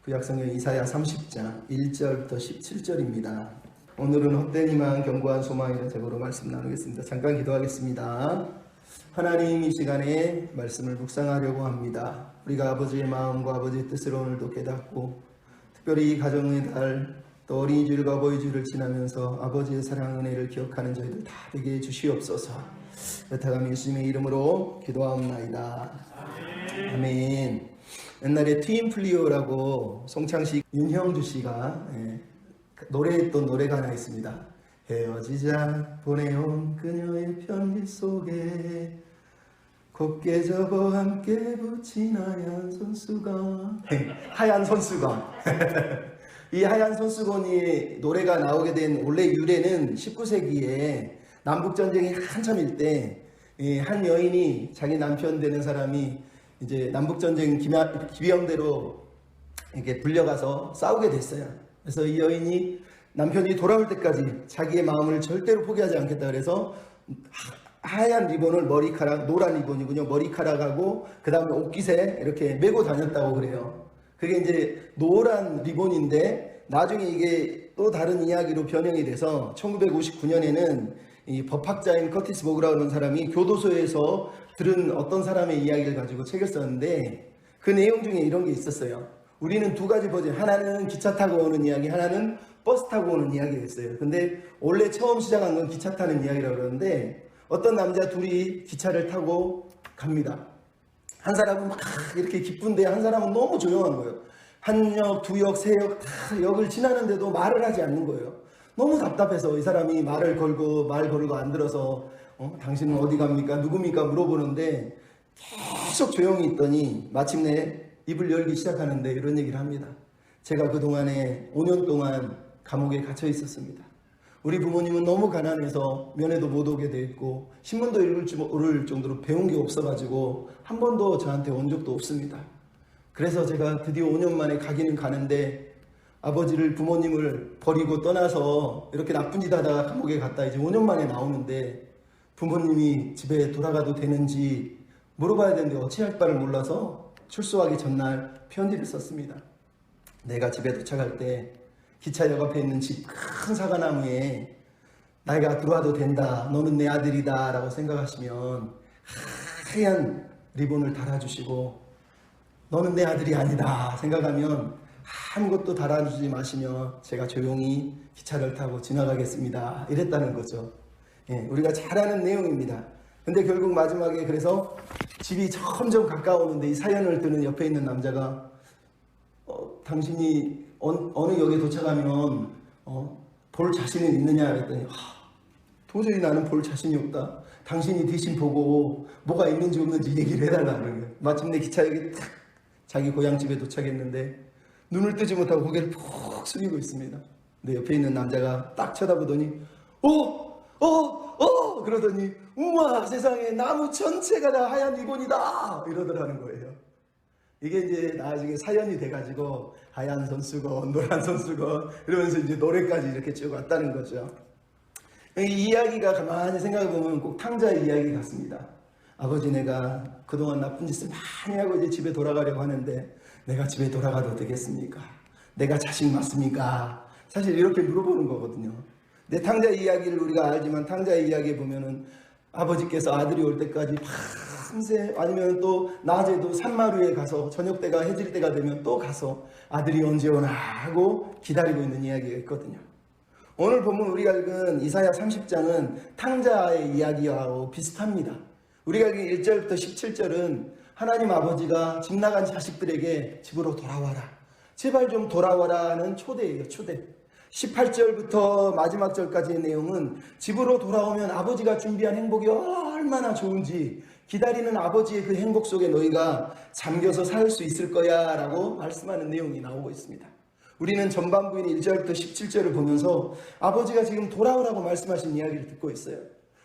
구약성경 이사야 30장 1절부터 17절입니다. 오늘은 헛된 희망, 견고한 소망이라는 제목으로 말씀 나누겠습니다. 잠깐 기도하겠습니다. 하나님, 이 시간에 말씀을 묵상하려고 합니다. 우리가 아버지의 마음과 아버지의 뜻을 오늘도 깨닫고, 특별히 가정의 달, 또 어린이주일과 어버이주일을 지나면서 아버지의 사랑, 은혜를 기억하는 저희들 다 되게 해주시옵소서. 여타감 예수님의 이름으로 기도하옵나이다. 아멘. 옛날에 트윈플리오라고 송창식, 윤형주 씨가 노래했던 노래가 하나 있습니다. 헤어지자 보내온 그녀의 편지 속에 곱게 접어 함께 붙인 하얀 손수건. 하얀 손수건. 이 하얀 손수건이 노래가 나오게 된 원래 유래는 19세기에 남북전쟁이 한참일 때 한 여인이 자기 남편 되는 사람이 이제 남북전쟁 기병대로 이렇게 불려가서 싸우게 됐어요. 그래서 이 여인이 남편이 돌아올 때까지 자기의 마음을 절대로 포기하지 않겠다 그래서 하얀 리본을 머리카락, 노란 리본이군요. 머리카락하고 그 다음에 옷깃에 이렇게 메고 다녔다고 그래요. 그게 이제 노란 리본인데 나중에 이게 또 다른 이야기로 변형이 돼서 1959년에는 이 법학자인 커티스 보그라는 사람이 교도소에서 들은 어떤 사람의 이야기를 가지고 책을 썼는데 그 내용 중에 이런 게 있었어요. 우리는 두 가지 버전, 하나는 기차 타고 오는 이야기, 하나는 버스 타고 오는 이야기가 있어요. 근데 원래 처음 시작한 건 기차 타는 이야기라고 그러는데 어떤 남자 둘이 기차를 타고 갑니다. 한 사람은 막 이렇게 기쁜데 한 사람은 너무 조용한 거예요. 한 역, 두 역, 세 역 다 역을 지나는데도 말을 하지 않는 거예요. 너무 답답해서 이 사람이 말을 걸고 말 걸고 안 들어서 당신은 어디 갑니까? 누굽니까? 물어보는데 계속 조용히 있더니 마침내 입을 열기 시작하는데 이런 얘기를 합니다. 제가 그동안에 5년 동안 감옥에 갇혀 있었습니다. 우리 부모님은 너무 가난해서 면회도 못 오게 돼 있고 신문도 읽을 정도로 배운 게 없어가지고 한 번도 저한테 온 적도 없습니다. 그래서 제가 드디어 5년 만에 가기는 가는데 아버지를, 부모님을 버리고 떠나서 이렇게 나쁜 짓 하다가 감옥에 갔다 이제 5년 만에 나오는데 부모님이 집에 돌아가도 되는지 물어봐야 되는데 어찌할 바를 몰라서 출소하기 전날 편지를 썼습니다. 내가 집에 도착할 때 기차역 앞에 있는 집 큰 사과나무에 내가 들어와도 된다, 너는 내 아들이다 라고 생각하시면 하얀 리본을 달아주시고 너는 내 아들이 아니다 생각하면 아무것도 달아주지 마시며 제가 조용히 기차를 타고 지나가겠습니다. 이랬다는 거죠. 우리가 잘 아는 내용입니다. 근데 결국 마지막에 그래서 집이 점점 가까우는데 이 사연을 듣는 옆에 있는 남자가 당신이 어느 역에 도착하면 볼 자신은 있느냐 그랬더니 도저히 나는 볼 자신이 없다. 당신이 대신 보고 뭐가 있는지 없는지 얘기를 해달라는 거예요. 마침내 기차역에 탁 자기 고향집에 도착했는데 눈을 뜨지 못하고 고개를 푹 숙이고 있습니다. 근데 옆에 있는 남자가 딱 쳐다보더니 그러더니 우와 세상에 나무 전체가 다 하얀 리본이다 이러더라는 거예요. 이게 이제 나중에 사연이 돼가지고 하얀 손수건, 노란 손수건 이러면서 이제 노래까지 이렇게 쭉 왔다는 거죠. 이 이야기가 가만히 생각해보면 꼭 탕자의 이야기 같습니다. 아버지 내가 그동안 나쁜 짓을 많이 하고 이제 집에 돌아가려고 하는데 내가 집에 돌아가도 되겠습니까? 내가 자식 맞습니까? 사실 이렇게 물어보는 거거든요. 근데 탕자의 이야기를 우리가 알지만 탕자의 이야기에 보면은 아버지께서 아들이 올 때까지 밤새 아니면 또 낮에도 산마루에 가서 저녁 때가 해질 때가 되면 또 가서 아들이 언제 오나 하고 기다리고 있는 이야기가 있거든요. 오늘 본문 우리가 읽은 이사야 30장은 탕자의 이야기와 비슷합니다. 우리가 읽은 1절부터 17절은 하나님 아버지가 집 나간 자식들에게 집으로 돌아와라. 제발 좀 돌아와라 하는 초대예요. 초대. 18절부터 마지막 절까지의 내용은 집으로 돌아오면 아버지가 준비한 행복이 얼마나 좋은지 기다리는 아버지의 그 행복 속에 너희가 잠겨서 살 수 있을 거야 라고 말씀하는 내용이 나오고 있습니다. 우리는 전반부인 1절부터 17절을 보면서 아버지가 지금 돌아오라고 말씀하신 이야기를 듣고 있어요.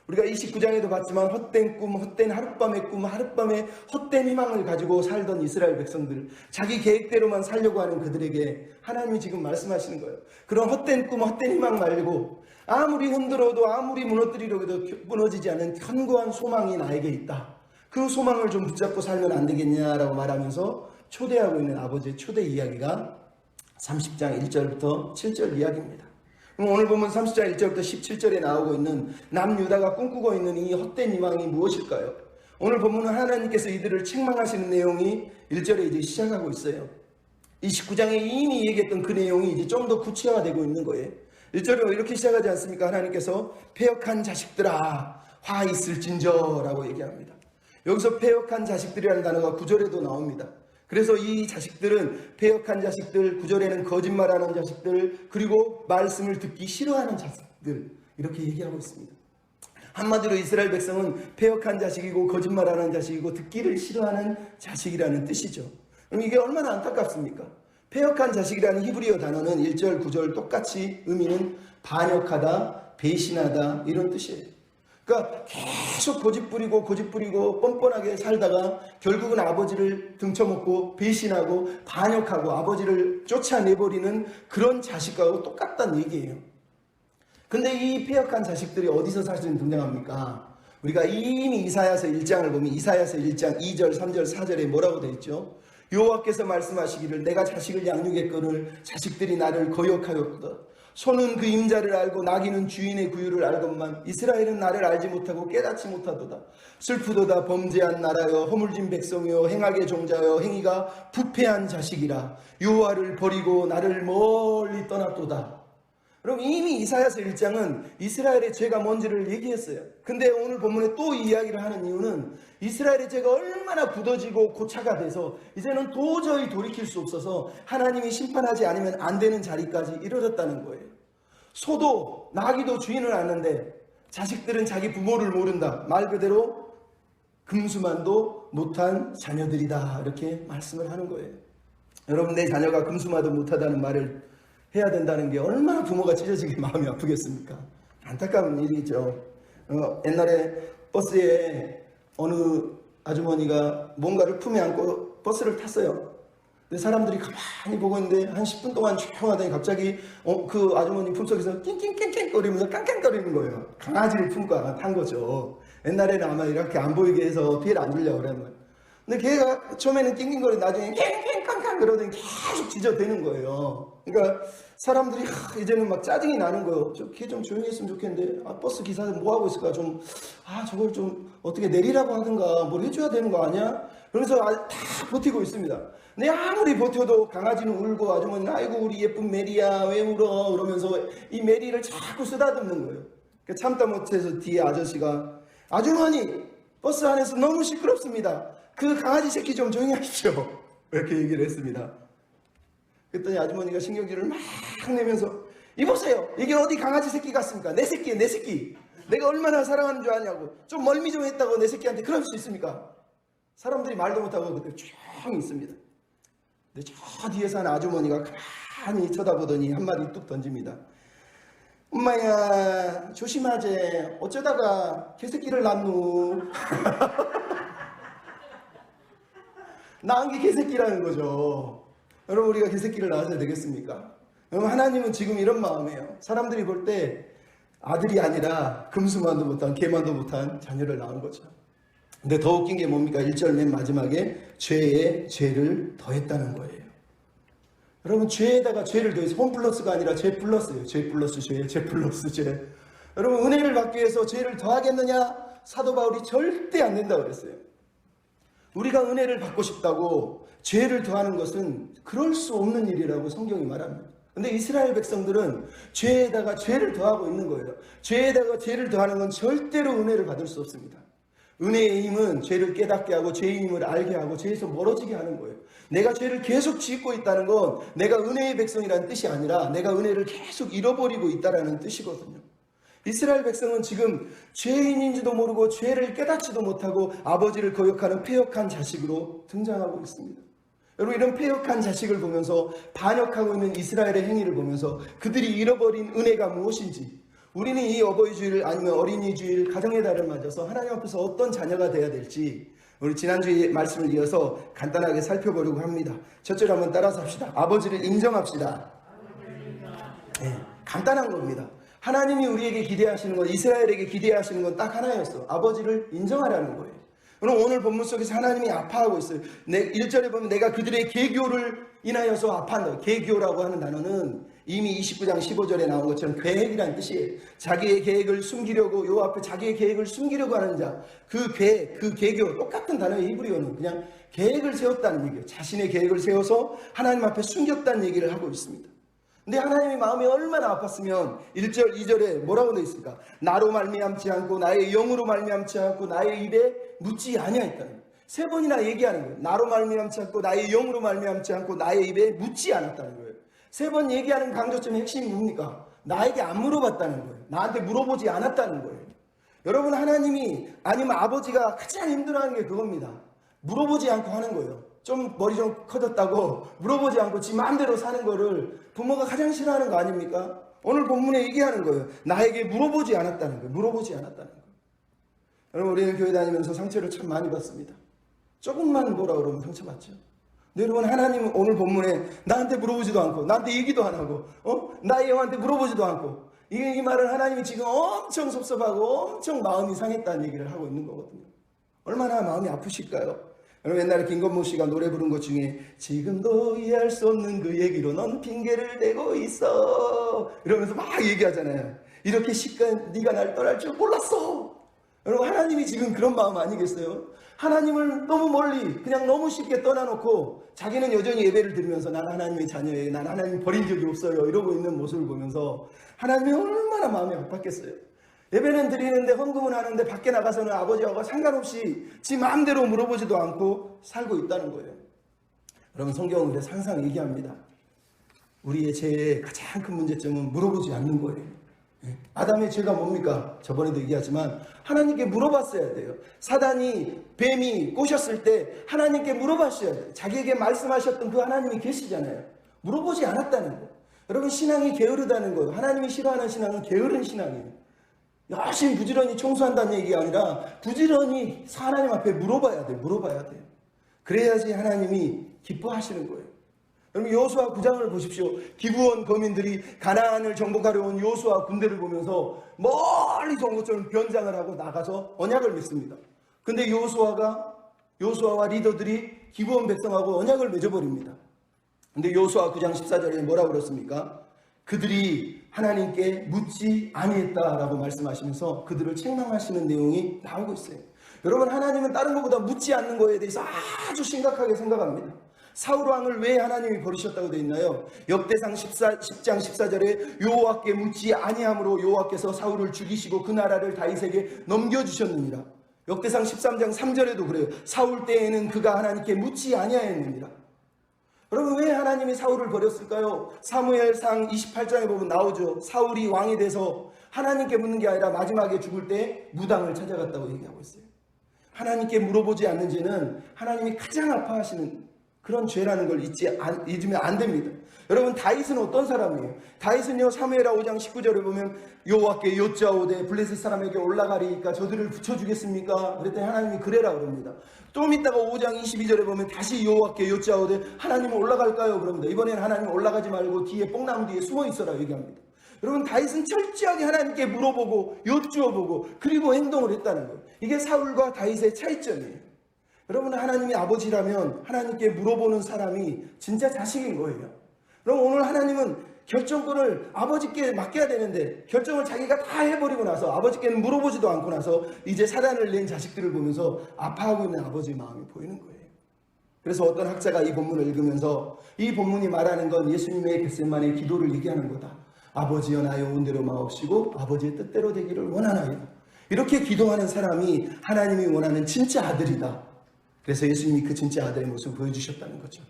우리가 29장에도 봤지만 헛된 꿈, 헛된 하룻밤의 꿈, 하룻밤에 헛된 희망을 가지고 살던 이스라엘 백성들, 자기 계획대로만 살려고 하는 그들에게 하나님이 지금 말씀하시는 거예요. 그런 헛된 꿈, 헛된 희망 말고 아무리 흔들어도 아무리 무너뜨리려고 해도 무너지지 않은 견고한 소망이 나에게 있다. 그 소망을 좀 붙잡고 살면 안 되겠냐라고 말하면서 초대하고 있는 아버지의 초대 이야기가 30장 1절부터 7절 이야기입니다. 그럼 오늘 보면 30장 1절부터 17절에 나오고 있는 남유다가 꿈꾸고 있는 이 헛된 희망이 무엇일까요? 오늘 본문은 하나님께서 이들을 책망하시는 내용이 1절에 이제 시작하고 있어요. 29장에 이미 얘기했던 그 내용이 이제 좀 더 구체화되고 있는 거예요. 1절에 이렇게 시작하지 않습니까? 하나님께서 패역한 자식들아 화 있을진저 라고 얘기합니다. 여기서 패역한 자식들이라는 단어가 9절에도 나옵니다. 그래서 이 자식들은 패역한 자식들, 9절에는 거짓말하는 자식들, 그리고 말씀을 듣기 싫어하는 자식들, 이렇게 얘기하고 있습니다. 한마디로 이스라엘 백성은 패역한 자식이고 거짓말하는 자식이고 듣기를 싫어하는 자식이라는 뜻이죠. 그럼 이게 얼마나 안타깝습니까? 패역한 자식이라는 히브리어 단어는 1절, 9절 똑같이 의미는 반역하다, 배신하다 이런 뜻이에요. 그러니까 계속 고집 부리고 뻔뻔하게 살다가 결국은 아버지를 등쳐먹고 배신하고 반역하고 아버지를 쫓아내버리는 그런 자식하고 똑같다는 얘기예요. 근데 이 패역한 자식들이 어디서 사실은 등장합니까? 우리가 이미 이사야서 1장을 보면 이사야서 1장 2절, 3절, 4절에 뭐라고 되어 있죠? 여호와께서 말씀하시기를 내가 자식을 양육했거늘 자식들이 나를 거역하였도다. 소는 그 임자를 알고 나귀는 주인의 구유를 알건만 이스라엘은 나를 알지 못하고 깨닫지 못하도다. 슬프도다. 범죄한 나라여 허물진 백성이여 행악의 종자여 행위가 부패한 자식이라 여호와를 버리고 나를 멀리 떠났도다. 그럼 이미 이사야서 1장은 이스라엘의 죄가 뭔지를 얘기했어요. 근데 오늘 본문에 또 이 이야기를 하는 이유는 이스라엘의 죄가 얼마나 굳어지고 고차가 돼서 이제는 도저히 돌이킬 수 없어서 하나님이 심판하지 않으면 안 되는 자리까지 이르렀다는 거예요. 소도 나귀도 주인을 아는데 자식들은 자기 부모를 모른다. 말 그대로 금수만도 못한 자녀들이다. 이렇게 말씀을 하는 거예요. 여러분, 내 자녀가 금수만도 못하다는 말을 해야 된다는 게 얼마나 부모가 찢어지게 마음이 아프겠습니까? 안타까운 일이죠. 옛날에 버스에 어느 아주머니가 뭔가를 품에 안고 버스를 탔어요. 근데 사람들이 가만히 보고 있는데 한 10분 동안 조용하더니 갑자기 그 아주머니 품속에서 낑낑낑낑거리면서 깡깡거리는 거예요. 강아지를 품고 탄 거죠. 옛날에는 아마 이렇게 안 보이게 해서 피해를 안 주려고 그랬는데, 근데 걔가 처음에는 낑낑거리고 나중에 낑낑깡깡 그러더니 계속 지저대는 거예요. 그러니까 사람들이 이제는 막 짜증이 나는 거예요. 걔 좀 조용히 했으면 좋겠는데 버스 기사들 뭐 하고 있을까? 저걸 좀 어떻게 내리라고 하든가 뭘 해줘야 되는 거 아니야? 그래서 다 버티고 있습니다. 근데 아무리 버텨도 강아지는 울고 아주머니는 아이고 우리 예쁜 메리야 왜 울어? 그러면서 이 메리를 자꾸 쓰다듬는 거예요. 그러니까 참다 못해서 뒤에 아저씨가 아주머니 버스 안에서 너무 시끄럽습니다. 그 강아지 새끼 좀 조용히 하십시오. 이렇게 얘기를 했습니다. 그랬더니 아주머니가 신경질을 막 내면서 이보세요. 이게 어디 강아지 새끼 같습니까? 내 새끼예요, 내 새끼. 내가 얼마나 사랑하는 줄 아냐고. 좀 멀미 좀 했다고 내 새끼한테 그럴 수 있습니까? 사람들이 말도 못하고 그때 조용히 있습니다. 근데 저 뒤에서 한 아주머니가 가만히 쳐다보더니 한마디 뚝 던집니다. 엄마야 조심하제. 어쩌다가 개새끼를 낳노. 낳은 게 개새끼라는 거죠. 여러분, 우리가 개새끼를 낳아야 되겠습니까? 여러분, 하나님은 지금 이런 마음이에요. 사람들이 볼 때 아들이 아니라 금수만도 못한 개만도 못한 자녀를 낳은 거죠. 근데 더 웃긴 게 뭡니까? 1절 맨 마지막에 죄에 죄를 더했다는 거예요. 여러분, 죄에다가 죄를 더해서 홈 플러스가 아니라 죄 플러스예요. 죄 플러스 죄, 죄 플러스 죄. 여러분, 은혜를 받기 위해서 죄를 더하겠느냐? 사도 바울이 절대 안 된다고 그랬어요. 우리가 은혜를 받고 싶다고 죄를 더하는 것은 그럴 수 없는 일이라고 성경이 말합니다. 근데 이스라엘 백성들은 죄에다가 죄를 더하고 있는 거예요. 죄에다가 죄를 더하는 건 절대로 은혜를 받을 수 없습니다. 은혜의 힘은 죄를 깨닫게 하고 죄의 힘을 알게 하고 죄에서 멀어지게 하는 거예요. 내가 죄를 계속 짓고 있다는 건 내가 은혜의 백성이라는 뜻이 아니라 내가 은혜를 계속 잃어버리고 있다는 뜻이거든요. 이스라엘 백성은 지금 죄인인지도 모르고 죄를 깨닫지도 못하고 아버지를 거역하는 패역한 자식으로 등장하고 있습니다. 여러분, 이런 패역한 자식을 보면서 반역하고 있는 이스라엘의 행위를 보면서 그들이 잃어버린 은혜가 무엇인지, 우리는 이 어버이 주일 아니면 어린이 주일 가정의 달을 맞아서 하나님 앞에서 어떤 자녀가 되어야 될지 우리 지난주에 말씀을 이어서 간단하게 살펴보려고 합니다. 첫째 한번 따라서 합시다. 아버지를 인정합시다. 네, 간단한 겁니다. 하나님이 우리에게 기대하시는 건, 이스라엘에게 기대하시는 건 딱 하나였어. 아버지를 인정하라는 거예요. 그럼 오늘 본문 속에서 하나님이 아파하고 있어요. 1절에 보면 내가 그들의 계교를 인하여서 아파한다. 계교라고 하는 단어는 이미 29장 15절에 나온 것처럼 계획이라는 뜻이에요. 자기의 계획을 숨기려고, 요 앞에 자기의 계획을 숨기려고 하는 자, 그 계획, 그 계교, 똑같은 단어의 히브리어는 그냥 계획을 세웠다는 얘기예요. 자신의 계획을 세워서 하나님 앞에 숨겼다는 얘기를 하고 있습니다. 근데 하나님의 마음이 얼마나 아팠으면 1절, 2절에 뭐라고 되어 있습니까? 나로 말미암지 않고 나의 영으로 말미암지 않고 나의 입에 묻지 아니하였다는 거예요. 3번이나 얘기하는 거예요. 나로 말미암지 않고 나의 영으로 말미암지 않고 나의 입에 묻지 않았다는 거예요. 3번 얘기하는 강조점의 핵심이 뭡니까? 나에게 안 물어봤다는 거예요. 나한테 물어보지 않았다는 거예요. 여러분, 하나님이 아니면 아버지가 가장 힘들어하는 게 그겁니다. 물어보지 않고 하는 거예요. 좀 머리 좀 커졌다고 물어보지 않고 지 마음대로 사는 거를 부모가 가장 싫어하는 거 아닙니까? 오늘 본문에 얘기하는 거예요. 나에게 물어보지 않았다는 거예요. 물어보지 않았다는 거예요. 여러분, 우리는 교회 다니면서 상처를 참 많이 받습니다. 조금만 뭐라 그러면 상처받죠. 근데 여러분, 하나님은 오늘 본문에 나한테 물어보지도 않고 나한테 얘기도 안 하고 나의 영한테 물어보지도 않고 이 말은 하나님이 지금 엄청 섭섭하고 엄청 마음이 상했다는 얘기를 하고 있는 거거든요. 얼마나 마음이 아프실까요? 여러분, 옛날에 김건모 씨가 노래 부른 것 중에 지금도 이해할 수 없는 그 얘기로 넌 핑계를 대고 있어 이러면서 막 얘기하잖아요. 이렇게 시간 네가 날 떠날 줄 몰랐어. 여러분, 하나님이 지금 그런 마음 아니겠어요? 하나님을 너무 멀리 그냥 너무 쉽게 떠나놓고 자기는 여전히 예배를 드리면서 난 하나님의 자녀예요, 난 하나님 버린 적이 없어요 이러고 있는 모습을 보면서 하나님이 얼마나 마음이 아팠겠어요. 예배는 드리는데 헌금은 하는데 밖에 나가서는 아버지하고 상관없이 지 마음대로 물어보지도 않고 살고 있다는 거예요. 여러분, 성경은 그래서 항상 얘기합니다. 우리의 죄의 가장 큰 문제점은 물어보지 않는 거예요. 아담의 죄가 뭡니까? 저번에도 얘기하지만 하나님께 물어봤어야 돼요. 사단이, 뱀이 꼬셨을 때 하나님께 물어봤어야 돼요. 자기에게 말씀하셨던 그 하나님이 계시잖아요. 물어보지 않았다는 거예요. 여러분, 신앙이 게으르다는 거예요. 하나님이 싫어하는 신앙은 게으른 신앙이에요. 열심히 부지런히 청소한다는 얘기가 아니라 부지런히 하나님 앞에 물어봐야 돼요. 물어봐야 돼요. 그래야지 하나님이 기뻐하시는 거예요. 여러분, 여호수아 9장을 보십시오. 기브온 거민들이 가나안을 정복하려 온 여호수아 군대를 보면서 멀리 온 것처럼 변장을 하고 나가서 언약을 맺습니다. 근데 여호수아와 리더들이 기브온 백성하고 언약을 맺어버립니다. 근데 여호수아 9장 14절에 뭐라고 그랬습니까? 그들이 하나님께 묻지 아니했다라고 말씀하시면서 그들을 책망하시는 내용이 나오고 있어요. 여러분, 하나님은 다른 것보다 묻지 않는 거에 대해서 아주 심각하게 생각합니다. 사울 왕을 왜 하나님이 버리셨다고 되어 있나요? 역대상 10장 14절에 여호와께 묻지 아니함으로 여호와께서 사울을 죽이시고 그 나라를 다윗에게 넘겨주셨느니라. 역대상 13장 3절에도 그래요. 사울 때에는 그가 하나님께 묻지 아니하였느니라. 여러분, 왜 하나님이 사울을 버렸을까요? 사무엘상 28장에 보면 나오죠. 사울이 왕이 돼서 하나님께 묻는 게 아니라 마지막에 죽을 때 무당을 찾아갔다고 얘기하고 있어요. 하나님께 물어보지 않는 죄는 하나님이 가장 아파하시는 그런 죄라는 걸 잊으면 안 됩니다. 여러분, 다윗은 어떤 사람이에요? 다윗은요, 사무엘하 5장 19절에 보면 여호와께 여짜오되 블레셋 사람에게 올라가리까 저들을 붙여주겠습니까? 그랬더니 하나님이 그래라 그럽니다. 좀 이따가 5장 22절에 보면 다시 여호와께 여짜오되 하나님은 올라갈까요? 그럽니다. 이번에는 하나님 올라가지 말고 뒤에 뽕나무 뒤에 숨어 있어라 얘기합니다. 여러분, 다윗은 철저하게 하나님께 물어보고 여쭈어보고 그리고 행동을 했다는 거예요. 이게 사울과 다윗의 차이점이에요. 여러분, 하나님이 아버지라면 하나님께 물어보는 사람이 진짜 자식인 거예요. 그럼 오늘 하나님은 결정권을 아버지께 맡겨야 되는데 결정을 자기가 다 해버리고 나서 아버지께는 물어보지도 않고 나서 이제 사단을 낸 자식들을 보면서 아파하고 있는 아버지의 마음이 보이는 거예요. 그래서 어떤 학자가 이 본문을 읽으면서 이 본문이 말하는 건 예수님의 겟세마네 기도를 얘기하는 거다. 아버지여 나의 온대로 마옵시고 아버지의 뜻대로 되기를 원하나이다. 이렇게 기도하는 사람이 하나님이 원하는 진짜 아들이다. 그래서 예수님이 그 진짜 아들의 모습을 보여주셨다는 거죠.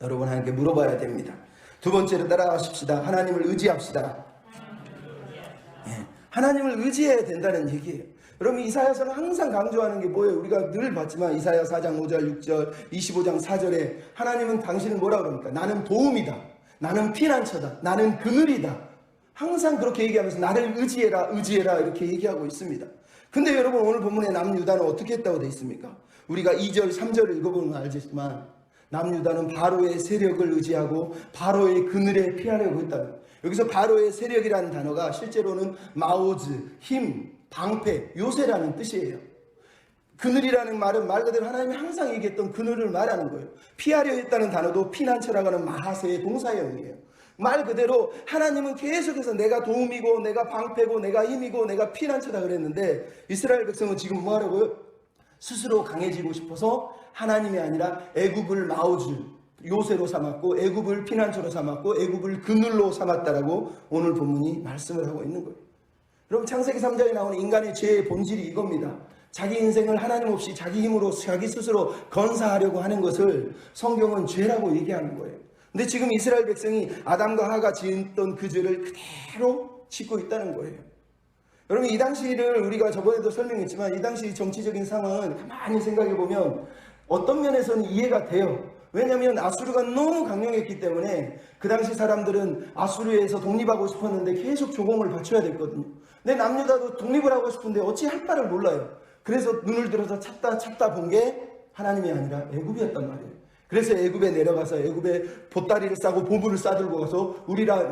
여러분, 하나님께 물어봐야 됩니다. 두 번째로 따라가십시다. 하나님을 의지합시다. 하나님을 의지해야 된다는 얘기예요. 여러분, 이사야서는 항상 강조하는 게 뭐예요? 우리가 늘 봤지만 이사야 4장 5절 6절 25장 4절에 하나님은 당신은 뭐라 그럽니까? 나는 도움이다. 나는 피난처다. 나는 그늘이다. 항상 그렇게 얘기하면서 나를 의지해라 의지해라 이렇게 얘기하고 있습니다. 근데 여러분, 오늘 본문에 남유다는 어떻게 했다고 되어 있습니까? 우리가 2절 3절을 읽어보면 알겠지만 남유다는 바로의 세력을 의지하고 바로의 그늘에 피하려고 했다는 거예요. 여기서 바로의 세력이라는 단어가 실제로는 마오즈, 힘, 방패, 요새라는 뜻이에요. 그늘이라는 말은 말 그대로 하나님이 항상 얘기했던 그늘을 말하는 거예요. 피하려 했다는 단어도 피난처라고 하는 마하세의 동사형이에요. 말 그대로 하나님은 계속해서 내가 도움이고 내가 방패고 내가 힘이고 내가 피난처다 그랬는데 이스라엘 백성은 지금 뭐 하라고요? 스스로 강해지고 싶어서 하나님이 아니라 애굽을 마오즈 요새로 삼았고 애굽을 피난처로 삼았고 애굽을 그늘로 삼았다라고 오늘 본문이 말씀을 하고 있는 거예요. 여러분 창세기 3장에 나오는 인간의 죄의 본질이 이겁니다. 자기 인생을 하나님 없이 자기 힘으로 자기 스스로 건사하려고 하는 것을 성경은 죄라고 얘기하는 거예요. 근데 지금 이스라엘 백성이 아담과 하가 지었던 그 죄를 그대로 짓고 있다는 거예요. 여러분 이 당시를 우리가 저번에도 설명했지만 이 당시 정치적인 상황은 가만히 생각해 보면 어떤 면에서는 이해가 돼요. 왜냐하면 아수르가 너무 강력했기 때문에 그 당시 사람들은 아수르에서 독립하고 싶었는데 계속 조공을 바쳐야 됐거든요. 근데 남유다도 독립을 하고 싶은데 어찌 할 바를 몰라요. 그래서 눈을 들어서 찾다 본 게 하나님이 아니라 애굽이었단 말이에요. 그래서 애굽에 내려가서 애굽에 보따리를 싸고 보물을 싸들고 가서 우리랑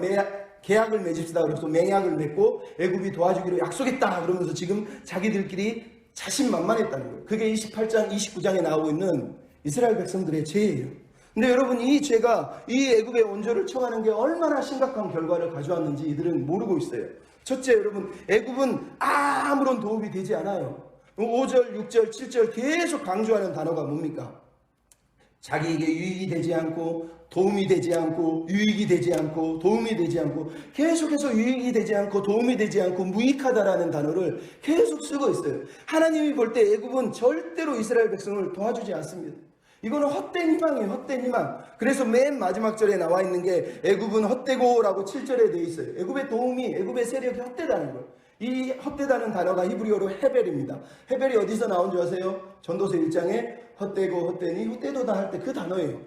계약을 맺읍시다 그래서 맹약을 맺고 애굽이 도와주기로 약속했다 그러면서 지금 자기들끼리 자신만만했다는 거예요. 그게 28장 29장에 나오고 있는 이스라엘 백성들의 죄예요. 근데 여러분 이 죄가 이 애굽의 원조를 청하는 게 얼마나 심각한 결과를 가져왔는지 이들은 모르고 있어요. 첫째 여러분 애굽은 아무런 도움이 되지 않아요. 5절 6절 7절 계속 강조하는 단어가 뭡니까? 자기에게 유익이 되지 않고 도움이 되지 않고 유익이 되지 않고 도움이 되지 않고 계속해서 유익이 되지 않고 도움이 되지 않고 무익하다라는 단어를 계속 쓰고 있어요. 하나님이 볼 때 애굽은 절대로 이스라엘 백성을 도와주지 않습니다. 이거는 헛된 희망이에요. 헛된 희망. 그래서 맨 마지막 절에 나와 있는 게 애굽은 헛되고라고 7절에 되어 있어요. 애굽의 도움이 애굽의 세력이 헛되다는 거예요. 이 헛되다는 단어가 히브리어로 헤벨입니다. 헤벨이 어디서 나온 줄 아세요? 전도서 1장에 헛되고 헛되니 헛되도다 할 때 그 단어예요.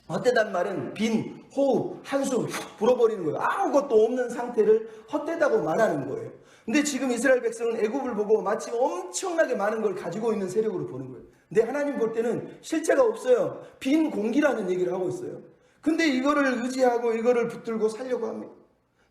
헛되다는 말은 빈, 호흡, 한숨 불어버리는 거예요. 아무것도 없는 상태를 헛되다고 말하는 거예요. 근데 지금 이스라엘 백성은 애굽을 보고 마치 엄청나게 많은 걸 가지고 있는 세력으로 보는 거예요. 근데 하나님 볼 때는 실체가 없어요. 빈 공기라는 얘기를 하고 있어요. 근데 이거를 의지하고 이거를 붙들고 살려고 합니다.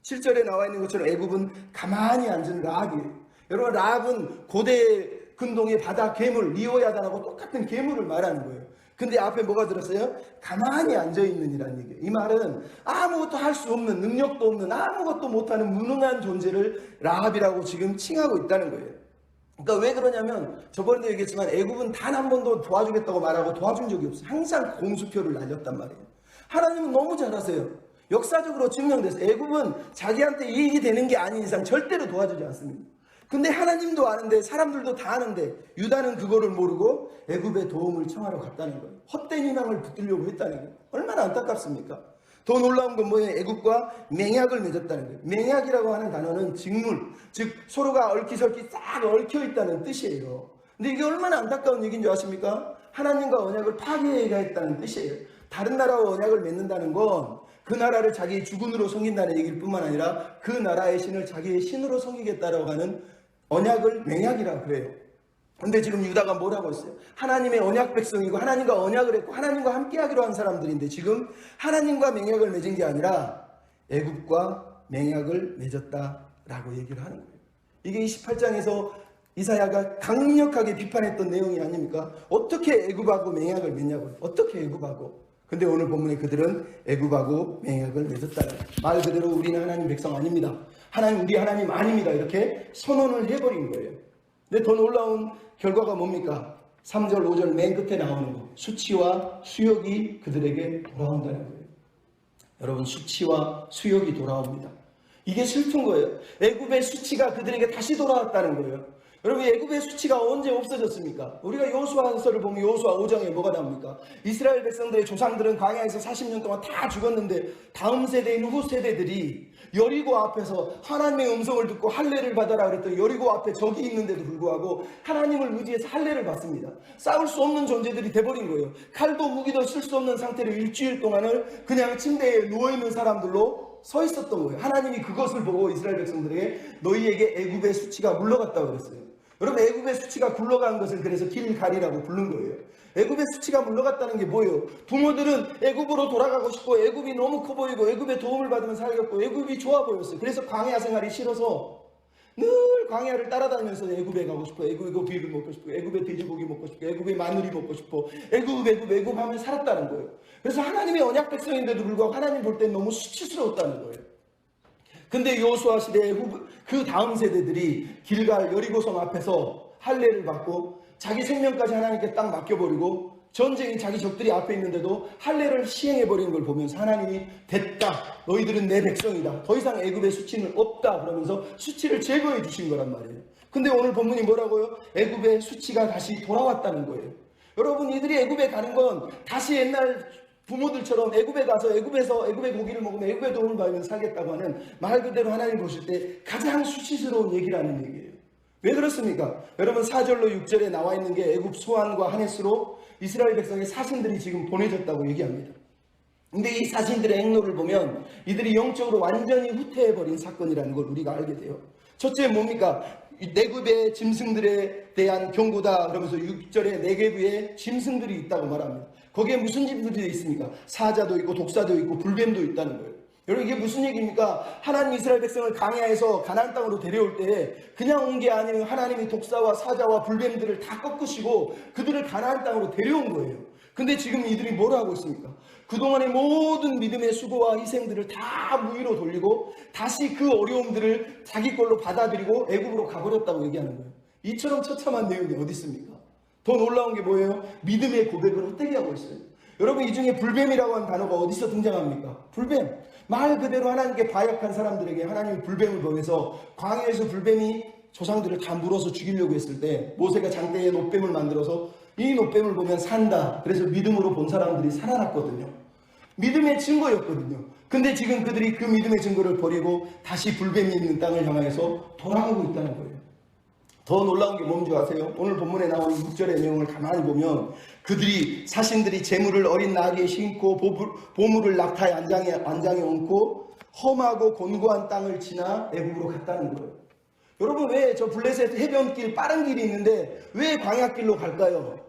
7절에 나와 있는 것처럼 애굽은 가만히 앉은 라합이에요. 여러분 라합은 고대 근동의 바다 괴물 리오야단하고 똑같은 괴물을 말하는 거예요. 근데 앞에 뭐가 들었어요? 가만히 앉아있는 이란 얘기예요. 이 말은 아무것도 할 수 없는 능력도 없는 아무것도 못하는 무능한 존재를 라합이라고 지금 칭하고 있다는 거예요. 그러니까 왜 그러냐면 저번에도 얘기했지만 애굽은 단 한 번도 도와주겠다고 말하고 도와준 적이 없어요. 항상 공수표를 날렸단 말이에요. 하나님은 너무 잘하세요. 역사적으로 증명됐어요. 애굽은 자기한테 이익이 되는 게 아닌 이상 절대로 도와주지 않습니다. 근데 하나님도 아는데 사람들도 다 아는데 유다는 그거를 모르고 애굽의 도움을 청하러 갔다는 거예요. 헛된 희망을 붙들려고 했다는 거예요. 얼마나 안타깝습니까? 더 놀라운 건 뭐예요? 애굽과 맹약을 맺었다는 거예요. 맹약이라고 하는 단어는 직물, 즉 서로가 얽히설키 싹 얽혀있다는 뜻이에요. 근데 이게 얼마나 안타까운 얘기인 줄 아십니까? 하나님과 언약을 파괴했다는 뜻이에요. 다른 나라와 언약을 맺는다는 건 그 나라를 자기의 주군으로 섬긴다는 얘기일 뿐만 아니라 그 나라의 신을 자기의 신으로 섬기겠다라고 하는 언약을 맹약이라고 그래요. 근데 지금 유다가 뭐라고 했어요? 하나님의 언약 백성이고 하나님과 언약을 했고 하나님과 함께하기로 한 사람들인데 지금 하나님과 맹약을 맺은 게 아니라 애굽과 맹약을 맺었다라고 얘기를 하는 거예요. 이게 28장에서 이사야가 강력하게 비판했던 내용이 아닙니까? 어떻게 애굽하고 맹약을 맺냐고요. 어떻게 애굽하고. 근데 오늘 본문에 그들은 애굽하고 맹약을 맺었다. 말 그대로 우리는 하나님 백성 아닙니다. 하나님 우리 하나님 아닙니다. 이렇게 선언을 해버린 거예요. 근데 더 놀라운 결과가 뭡니까? 3절 5절 맨 끝에 나오는 거. 수치와 수욕이 그들에게 돌아온다는 거예요. 여러분 수치와 수욕이 돌아옵니다. 이게 슬픈 거예요. 애굽의 수치가 그들에게 다시 돌아왔다는 거예요. 여러분 애굽의 수치가 언제 없어졌습니까? 우리가 여호수아서를 보면 여호수아 5장에 뭐가 나옵니까? 이스라엘 백성들의 조상들은 광야에서 40년 동안 다 죽었는데 다음 세대인 후 세대들이 여리고 앞에서 하나님의 음성을 듣고 할례를 받아라 그랬더니 여리고 앞에 적이 있는데도 불구하고 하나님을 의지해서 할례를 받습니다. 싸울 수 없는 존재들이 돼버린 거예요. 칼도 무기도 쓸 수 없는 상태로 일주일 동안을 그냥 침대에 누워있는 사람들로 서 있었던 거예요. 하나님이 그것을 보고 이스라엘 백성들에게 너희에게 애굽의 수치가 물러갔다고 그랬어요. 여러분 애굽의 수치가 굴러간 것을 그래서 길갈이라고 부른 거예요. 애굽의 수치가 물러갔다는 게 뭐예요? 부모들은 애굽으로 돌아가고 싶고 애굽이 너무 커 보이고 애굽의 도움을 받으면 살겠고 애굽이 좋아 보였어요. 그래서 광야 생활이 싫어서 늘 광야를 따라다니면서 애굽에 가고 싶어, 애굽의 고기를 먹고 싶고, 애굽의 돼지고기 먹고 싶고, 애굽의 마늘이 먹고 싶어, 애굽 하면 살았다는 거예요. 그래서 하나님의 언약 백성인데도 불구하고 하나님 볼 때 너무 수치스러웠다는 거예요. 근데 여호수아 시대의 그 다음 세대들이 길갈 여리고성 앞에서 할례를 받고 자기 생명까지 하나님께 딱 맡겨버리고 전쟁이 자기 적들이 앞에 있는데도 할례를 시행해버리는 걸 보면서 하나님이 됐다, 너희들은 내 백성이다, 더 이상 애굽의 수치는 없다 그러면서 수치를 제거해 주신 거란 말이에요. 근데 오늘 본문이 뭐라고요? 애굽의 수치가 다시 돌아왔다는 거예요. 여러분, 이들이 애굽에 가는 건 다시 옛날 부모들처럼 애굽에 가서 애굽에서 애굽의 고기를 먹으면 애굽의 도움을 받으면서 살겠다고 하는, 말 그대로 하나님 보실 때 가장 수치스러운 얘기라는 얘기예요. 왜 그렇습니까? 여러분, 4절로 6절에 나와 있는 게 애굽 소환과 하네스로 이스라엘 백성의 사신들이 지금 보내졌다고 얘기합니다. 근데 이 사신들의 행로를 보면 이들이 영적으로 완전히 후퇴해버린 사건이라는 걸 우리가 알게 돼요. 첫째 뭡니까? 내굽의 짐승들에 대한 경고다 그러면서 6절에 네게부에 짐승들이 있다고 말합니다. 거기에 무슨 짐승들이 있습니까? 사자도 있고 독사도 있고 불뱀도 있다는 거예요. 여러분, 이게 무슨 얘기입니까? 하나님 이스라엘 백성을 광야에서 가나안 땅으로 데려올 때 그냥 온 게 아니에요. 하나님이 독사와 사자와 불뱀들을 다 꺾으시고 그들을 가나안 땅으로 데려온 거예요. 근데 지금 이들이 뭘 하고 있습니까? 그동안의 모든 믿음의 수고와 희생들을 다 무위로 돌리고 다시 그 어려움들을 자기 걸로 받아들이고 애굽으로 가버렸다고 얘기하는 거예요. 이처럼 처참한 내용이 어디 있습니까? 더 놀라운 게 뭐예요? 믿음의 고백을 헛되게 하고 있어요. 여러분, 이 중에 불뱀이라고 하는 단어가 어디서 등장합니까? 불뱀. 말 그대로 하나님께 바약한 사람들에게 하나님이 불뱀을 보내서 광야에서 불뱀이 조상들을 다 물어서 죽이려고 했을 때 모세가 장대에 놋뱀을 만들어서 이 놋뱀을 보면 산다, 그래서 믿음으로 본 사람들이 살아났거든요. 믿음의 증거였거든요. 근데 지금 그들이 그 믿음의 증거를 버리고 다시 불뱀이 있는 땅을 향해서 돌아가고 있다는 거예요. 더 놀라운 게 뭔지 아세요? 오늘 본문에 나오는 6절의 내용을 가만히 보면 그들이, 사신들이 재물을 어린 나귀에 싣고 보물을 낙타의 안장에 얹고 험하고 곤고한 땅을 지나 애굽으로 갔다는 거예요. 여러분, 왜 저 블레셋 해변길 빠른 길이 있는데 왜 광야길로 갈까요?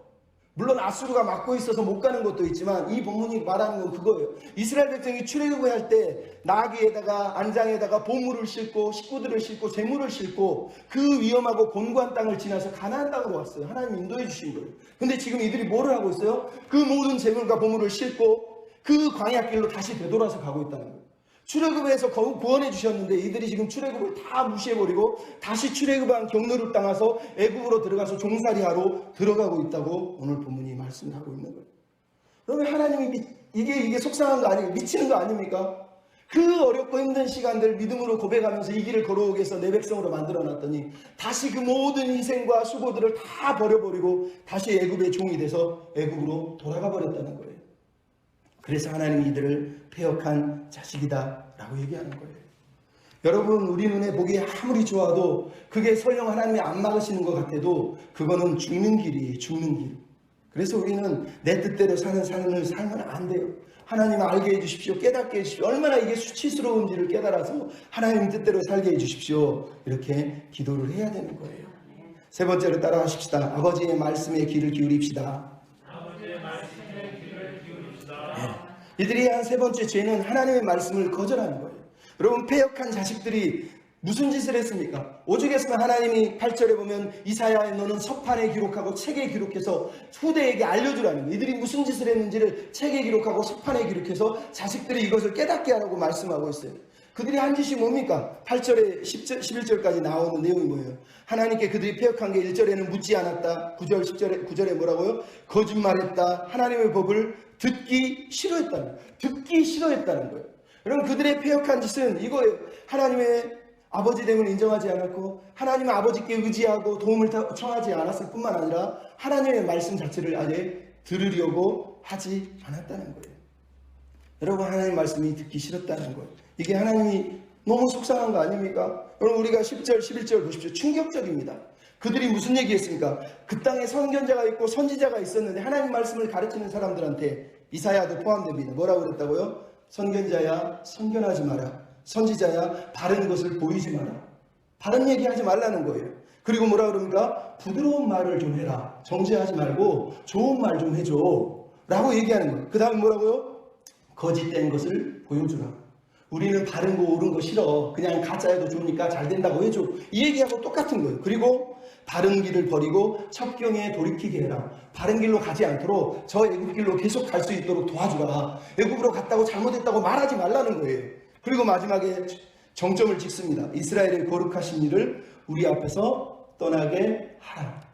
물론 아수르가 막고 있어서 못 가는 것도 있지만 이 본문이 말하는 건 그거예요. 이스라엘 백성이 출애굽을 할 때 나귀에다가 안장에다가 보물을 싣고 식구들을 싣고 재물을 싣고 그 위험하고 곤고한 땅을 지나서 가나안 땅으로 왔어요. 하나님 인도해 주신 거예요. 근데 지금 이들이 뭐를 하고 있어요? 그 모든 재물과 보물을 싣고 그 광야길로 다시 되돌아서 가고 있다는 거예요. 출애굽에서 구원해 주셨는데 이들이 지금 출애굽을 다 무시해버리고 다시 출애굽한 경로를 따라서 애굽으로 들어가서 종살이하러 들어가고 있다고 오늘 본문이 말씀을 하고 있는 거예요. 그러면 하나님이 이게 속상한 거 아니에요? 미치는 거 아닙니까? 그 어렵고 힘든 시간들 믿음으로 고백하면서 이 길을 걸어오기 위해서 내 백성으로 만들어놨더니 다시 그 모든 희생과 수고들을 다 버려버리고 다시 애굽의 종이 돼서 애굽으로 돌아가 버렸다는 거예요. 그래서 하나님이 이들을 패역한 자식이다 라고 얘기하는 거예요. 여러분, 우리 눈에 보기에 아무리 좋아도 그게 설령 하나님이 안 막으시는 것 같아도 그거는 죽는 길이에요. 죽는 길. 그래서 우리는 내 뜻대로 사는 삶을 살면 안 돼요. 하나님 알게 해주십시오. 깨닫게 해주십시오. 얼마나 이게 수치스러운지를 깨달아서 하나님 뜻대로 살게 해주십시오. 이렇게 기도를 해야 되는 거예요. 세 번째로 따라 하십시다. 아버지의 말씀에 귀를 기울입시다. 이들이 한 세 번째 죄는 하나님의 말씀을 거절하는 거예요. 여러분, 패역한 자식들이 무슨 짓을 했습니까? 오죽했으면 하나님이 8절에 보면 이사야의 너는 서판에 기록하고 책에 기록해서 후대에게 알려주라는 거예요. 이들이 무슨 짓을 했는지를 책에 기록하고 서판에 기록해서 자식들이 이것을 깨닫게 하라고 말씀하고 있어요. 그들이 한 짓이 뭡니까? 8절에 11절까지 나오는 내용이 뭐예요? 하나님께 그들이 패역한 게 1절에는 묻지 않았다. 9절에 뭐라고요? 거짓말했다. 하나님의 법을 듣기 싫어했다는 거예요. 여러분, 그들의 패역한 짓은 이거예요. 하나님의 아버지됨을 인정하지 않았고 하나님의 아버지께 의지하고 도움을 청하지 않았을 뿐만 아니라 하나님의 말씀 자체를 아예 들으려고 하지 않았다는 거예요. 여러분, 하나님의 말씀이 듣기 싫었다는 거예요. 이게 하나님이 너무 속상한 거 아닙니까? 여러분, 우리가 10절, 11절 보십시오. 충격적입니다. 그들이 무슨 얘기했습니까? 그 땅에 선견자가 있고 선지자가 있었는데 하나님 말씀을 가르치는 사람들한테 이사야도 포함됩니다. 뭐라고 그랬다고요? 선견자야, 선견하지 마라. 선지자야, 바른 것을 보이지 마라. 바른 얘기하지 말라는 거예요. 그리고 뭐라 그럽니까? 부드러운 말을 좀 해라. 정죄하지 말고 좋은 말 좀 해줘 라고 얘기하는 거예요. 그 다음에 뭐라고요? 거짓된 것을 보여주라. 우리는 바른 거 옳은 거 싫어. 그냥 가짜여도 좋으니까 잘 된다고 해줘. 이 얘기하고 똑같은 거예요. 그리고 바른 길을 버리고 첩경에 돌이키게 해라. 바른 길로 가지 않도록 저 애굽 길로 계속 갈 수 있도록 도와주라. 애굽으로 갔다고 잘못했다고 말하지 말라는 거예요. 그리고 마지막에 정점을 찍습니다. 이스라엘의 거룩하신 일을 우리 앞에서 떠나게 하라.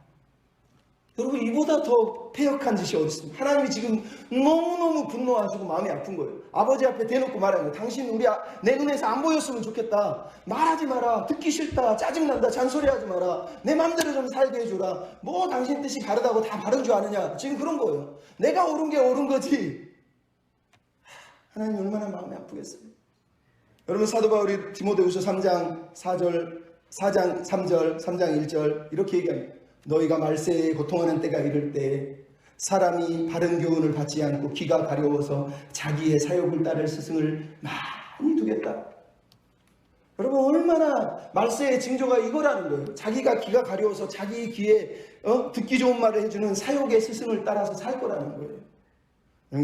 여러분, 이보다 더 패역한 짓이 어디 있습니까? 하나님이 지금 너무너무 분노하시고 마음이 아픈 거예요. 아버지 앞에 대놓고 말하는 거예요. 당신 내 눈에서 안 보였으면 좋겠다. 말하지 마라. 듣기 싫다. 짜증난다. 잔소리하지 마라. 내 맘대로 좀 살게 해주라. 뭐 당신 뜻이 바르다고 다 바른 줄 아느냐. 지금 그런 거예요. 내가 옳은 게 옳은 거지. 하나님 얼마나 마음이 아프겠어요. 여러분, 사도 바울이 디모데후서 3장 4절, 4장 3절, 3장 1절 이렇게 얘기합니다. 너희가 말세에 고통하는 때가 이를 때 사람이 바른 교훈을 받지 않고 귀가 가려워서 자기의 사욕을 따를 스승을 많이 두겠다. 여러분, 얼마나 말세의 징조가 이거라는 거예요. 자기가 귀가 가려워서 자기 귀에 듣기 좋은 말을 해주는 사욕의 스승을 따라서 살 거라는 거예요.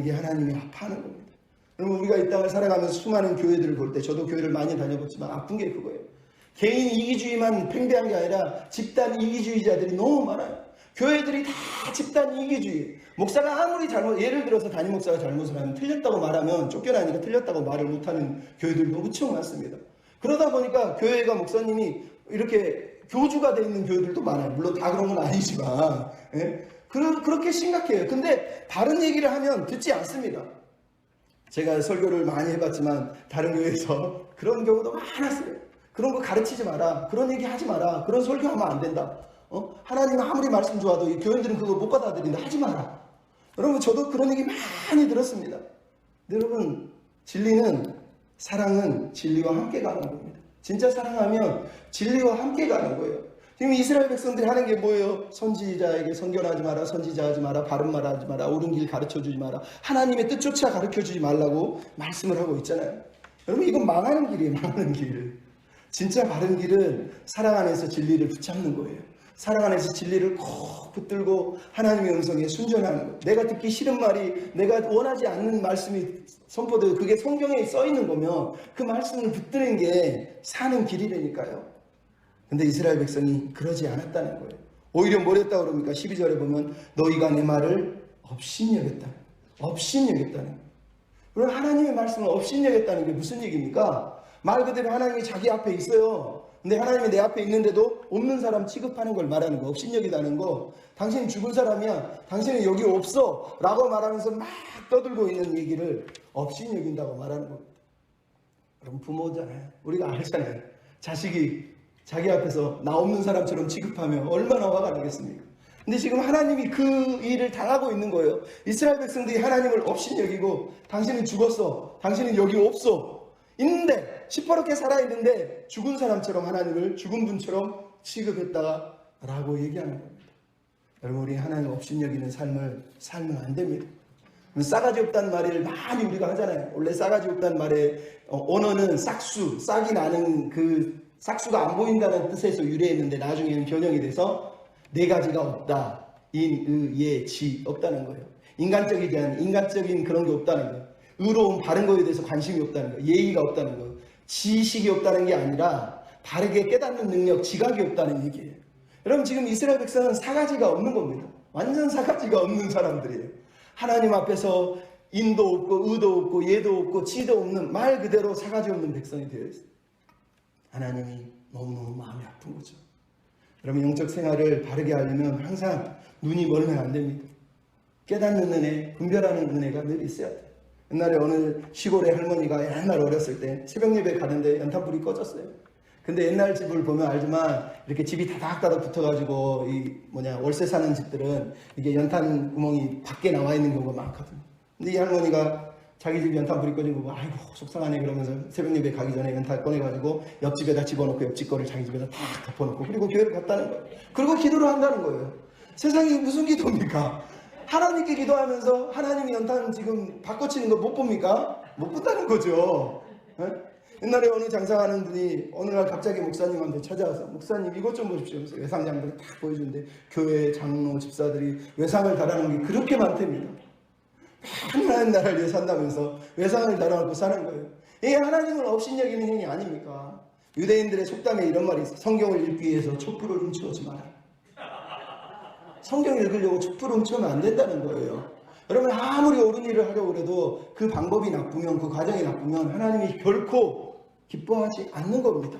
이게 하나님이 아파하는 겁니다. 여러분, 우리가 이 땅을 살아가면서 수많은 교회들을 볼 때, 저도 교회를 많이 다녀봤지만 아픈 게 그거예요. 개인 이기주의만 팽배한 게 아니라 집단 이기주의자들이 너무 많아요. 교회들이 다 집단 이기주의. 목사가 아무리 예를 들어서 담임 목사가 잘못을 하면 틀렸다고 말하면 쫓겨나니까 틀렸다고 말을 못하는 교회들도 무척 많습니다. 그러다 보니까 교회가 목사님이 이렇게 교주가 돼 있는 교회들도 많아요. 물론 다 그런 건 아니지만. 예? 그렇게 심각해요. 근데 다른 얘기를 하면 듣지 않습니다. 제가 설교를 많이 해봤지만 다른 교회에서 그런 경우도 많았어요. 그런 거 가르치지 마라. 그런 얘기 하지 마라. 그런 설교하면 안 된다. 하나님은 아무리 말씀 좋아도 이 교인들은 그거 못 받아들인다. 하지 마라. 여러분, 저도 그런 얘기 많이 들었습니다. 근데 여러분, 사랑은 진리와 함께 가는 겁니다. 진짜 사랑하면 진리와 함께 가는 거예요. 지금 이스라엘 백성들이 하는 게 뭐예요? 선지자에게 선견하지 마라, 선지자하지 마라, 바른 말 하지 마라, 옳은 길 가르쳐주지 마라, 하나님의 뜻조차 가르쳐주지 말라고 말씀을 하고 있잖아요. 여러분, 이건 망하는 길이에요. 망하는 길. 진짜 바른 길은 사랑 안에서 진리를 붙잡는 거예요. 사랑 안에서 진리를 꼭 붙들고 하나님의 음성에 순전하는 거예요. 내가 듣기 싫은 말이, 내가 원하지 않는 말씀이 선포되고 그게 성경에 써 있는 거면 그 말씀을 붙드는 게 사는 길이라니까요. 근데 이스라엘 백성이 그러지 않았다는 거예요. 오히려 뭘 했다고 그럽니까? 12절에 보면 너희가 내 말을 업신여겼다. 업신여겼다는 거예요. 그럼 하나님의 말씀을 업신여겼다는 게 무슨 얘기입니까? 말 그대로 하나님이 자기 앞에 있어요. 근데 하나님이 내 앞에 있는데도 없는 사람 취급하는 걸 말하는 거. 업신여기다는 거. 당신은 죽을 사람이야. 당신은 여기 없어. 라고 말하면서 막 떠들고 있는 얘기를 업신여긴다고 말하는 겁니다. 그럼 부모잖아요. 우리가 알잖아요. 자식이 자기 앞에서 나 없는 사람처럼 취급하면 얼마나 화가 나겠습니까? 근데 지금 하나님이 그 일을 당하고 있는 거예요. 이스라엘 백성들이 하나님을 업신여기고 당신은 죽었어. 당신은 여기 없어. 있는데 시퍼렇게 살아있는데 죽은 사람처럼 하나님을 죽은 분처럼 취급했다라고 얘기하는 겁니다. 여러분, 우리 하나님 업신여기는 삶을 살면 안 됩니다. 싸가지 없다는 말을 많이 우리가 하잖아요. 원래 싸가지 없다는 말의 언어는 싹수, 싹이 나는 그 싹수가 안 보인다는 뜻에서 유래했는데 나중에는 변형이 돼서 네 가지가 없다. 인, 의, 예, 지 없다는 거예요. 인간적인 그런 게 없다는 거예요. 의로운 바른 거에 대해서 관심이 없다는 거예요. 예의가 없다는 거예요. 지식이 없다는 게 아니라 바르게 깨닫는 능력, 지각이 없다는 얘기예요. 여러분, 지금 이스라엘 백성은 사가지가 없는 겁니다. 완전 사가지가 없는 사람들이에요. 하나님 앞에서 인도 없고 의도 없고 예도 없고 지도 없는 말 그대로 사가지 없는 백성이 되어 있어요. 하나님이 너무너무 마음이 아픈 거죠. 여러분, 영적 생활을 바르게 하려면 항상 눈이 멀면 안 됩니다. 깨닫는 은혜, 분별하는 은혜가 늘 있어야 돼요. 옛날에 어느 시골의 할머니가 옛날 어렸을 때 새벽 예배 가는데 연탄불이 꺼졌어요. 근데 옛날 집을 보면 알지만 이렇게 집이 다닥다닥 붙어가지고 월세 사는 집들은 이게 연탄 구멍이 밖에 나와 있는 경우가 많거든요. 근데 이 할머니가 자기 집 연탄불이 꺼진 거 보고 아이고 속상하네 그러면서 새벽 예배 가기 전에 연탄 꺼내가지고 옆집에다 집어넣고 옆집 거를 자기 집에다 다 덮어놓고 그리고 교회를 갔다는 거예요. 그리고 기도를 한다는 거예요. 세상이 무슨 기도입니까? 하나님께 기도하면서 하나님이 연탄 지금 바꿔치는 거 못 봅니까? 못 본다는 거죠. 에? 옛날에 어느 장사하는 분이 어느 날 갑자기 목사님한테 찾아와서 목사님 이것 좀 보십시오. 그래서 외상장들을 딱 보여주는데 교회 장로 집사들이 외상을 달아놓은 게 그렇게 많답니다. 하나님 나라를 위해 산다면서 외상을 달아놓고 사는 거예요. 이게 하나님을 업신여기는 행위 아닙니까? 유대인들의 속담에 이런 말이 있어요. 성경을 읽기 위해서 촛불을 훔쳐오지 마라. 성경 읽으려고 촛불을 훔쳐오면 안 된다는 거예요. 여러분, 아무리 옳은 일을 하려고 해도 그 방법이 나쁘면, 그 과정이 나쁘면 하나님이 결코 기뻐하지 않는 겁니다.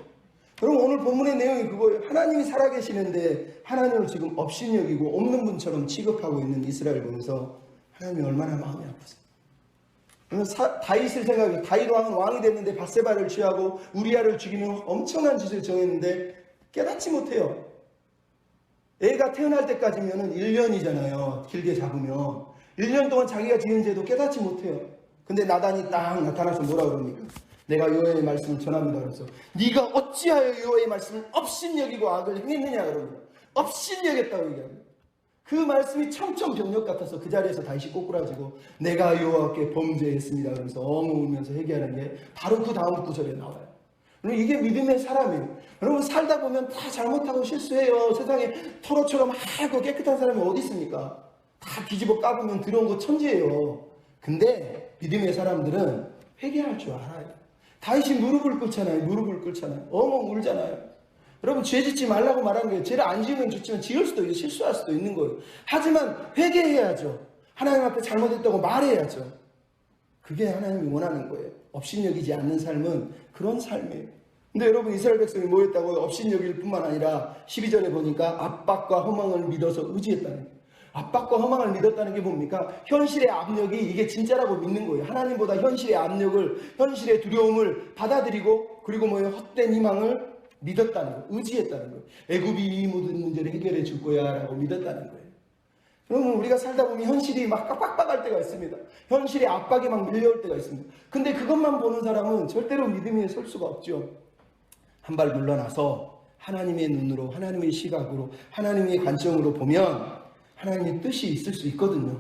여러분, 오늘 본문의 내용이 그거예요. 하나님이 살아계시는데 하나님을 지금 업신여기고 없는 분처럼 취급하고 있는 이스라엘 보면서 하나님이 얼마나 마음이 아팠어요. 다윗을 생각해. 다윗 왕은 왕이 됐는데 밧세바를 취하고 우리아를 죽이는 엄청난 짓을 정했는데 깨닫지 못해요. 애가 태어날 때까지면 1년이잖아요. 길게 잡으면. 1년 동안 자기가 지은 죄도 깨닫지 못해요. 근데 나단이 딱 나타나서 뭐라 그럽니까? 내가 여호와의 말씀을 전합니다. 그래서 네가 어찌하여 여호와의 말씀을 업신여기고 악을 행했느냐 그러고 업신여겼다고 얘기합니다. 그 말씀이 청천벽력 같아서 그 자리에서 다시 꼬꾸라지고 내가 여호와께 범죄했습니다. 그러면서 엉엉 울면서 회개하는 게 바로 그 다음 구절에 나와요. 이게 믿음의 사람이에요. 여러분, 살다 보면 다 잘못하고 실수해요. 세상에 토로처럼 하얗고 깨끗한 사람이 어디 있습니까? 다 뒤집어 까보면 들어온 거 천지예요. 근데 믿음의 사람들은 회개할 줄 알아요. 다윗이 무릎을 꿇잖아요. 무릎을 꿇잖아요. 엉엉 울잖아요. 여러분, 죄 짓지 말라고 말하는 거예요. 죄를 안 지으면 좋지만 지을 수도 있고 실수할 수도 있는 거예요. 하지만 회개해야죠. 하나님 앞에 잘못했다고 말해야죠. 그게 하나님이 원하는 거예요. 업신여기지 않는 삶은 그런 삶이에요. 근데 여러분, 이스라엘 백성이 뭐 했다고요? 업신여길 뿐만 아니라 12절에 보니까 압박과 허망을 믿어서 의지했다는 거예요. 압박과 허망을 믿었다는 게 뭡니까? 현실의 압력이 이게 진짜라고 믿는 거예요. 하나님보다 현실의 압력을, 현실의 두려움을 받아들이고, 그리고 뭐예요? 헛된 희망을 믿었다는 거예요. 의지했다는 거예요. 애굽이 이 모든 문제를 해결해 줄 거야 라고 믿었다는 거예요. 그러면 우리가 살다 보면 현실이 막 빡빡할 때가 있습니다. 현실의 압박이 막 밀려올 때가 있습니다. 근데 그것만 보는 사람은 절대로 믿음에 설 수가 없죠. 한 발 물러나서 하나님의 눈으로, 하나님의 시각으로, 하나님의 관점으로 보면 하나님의 뜻이 있을 수 있거든요.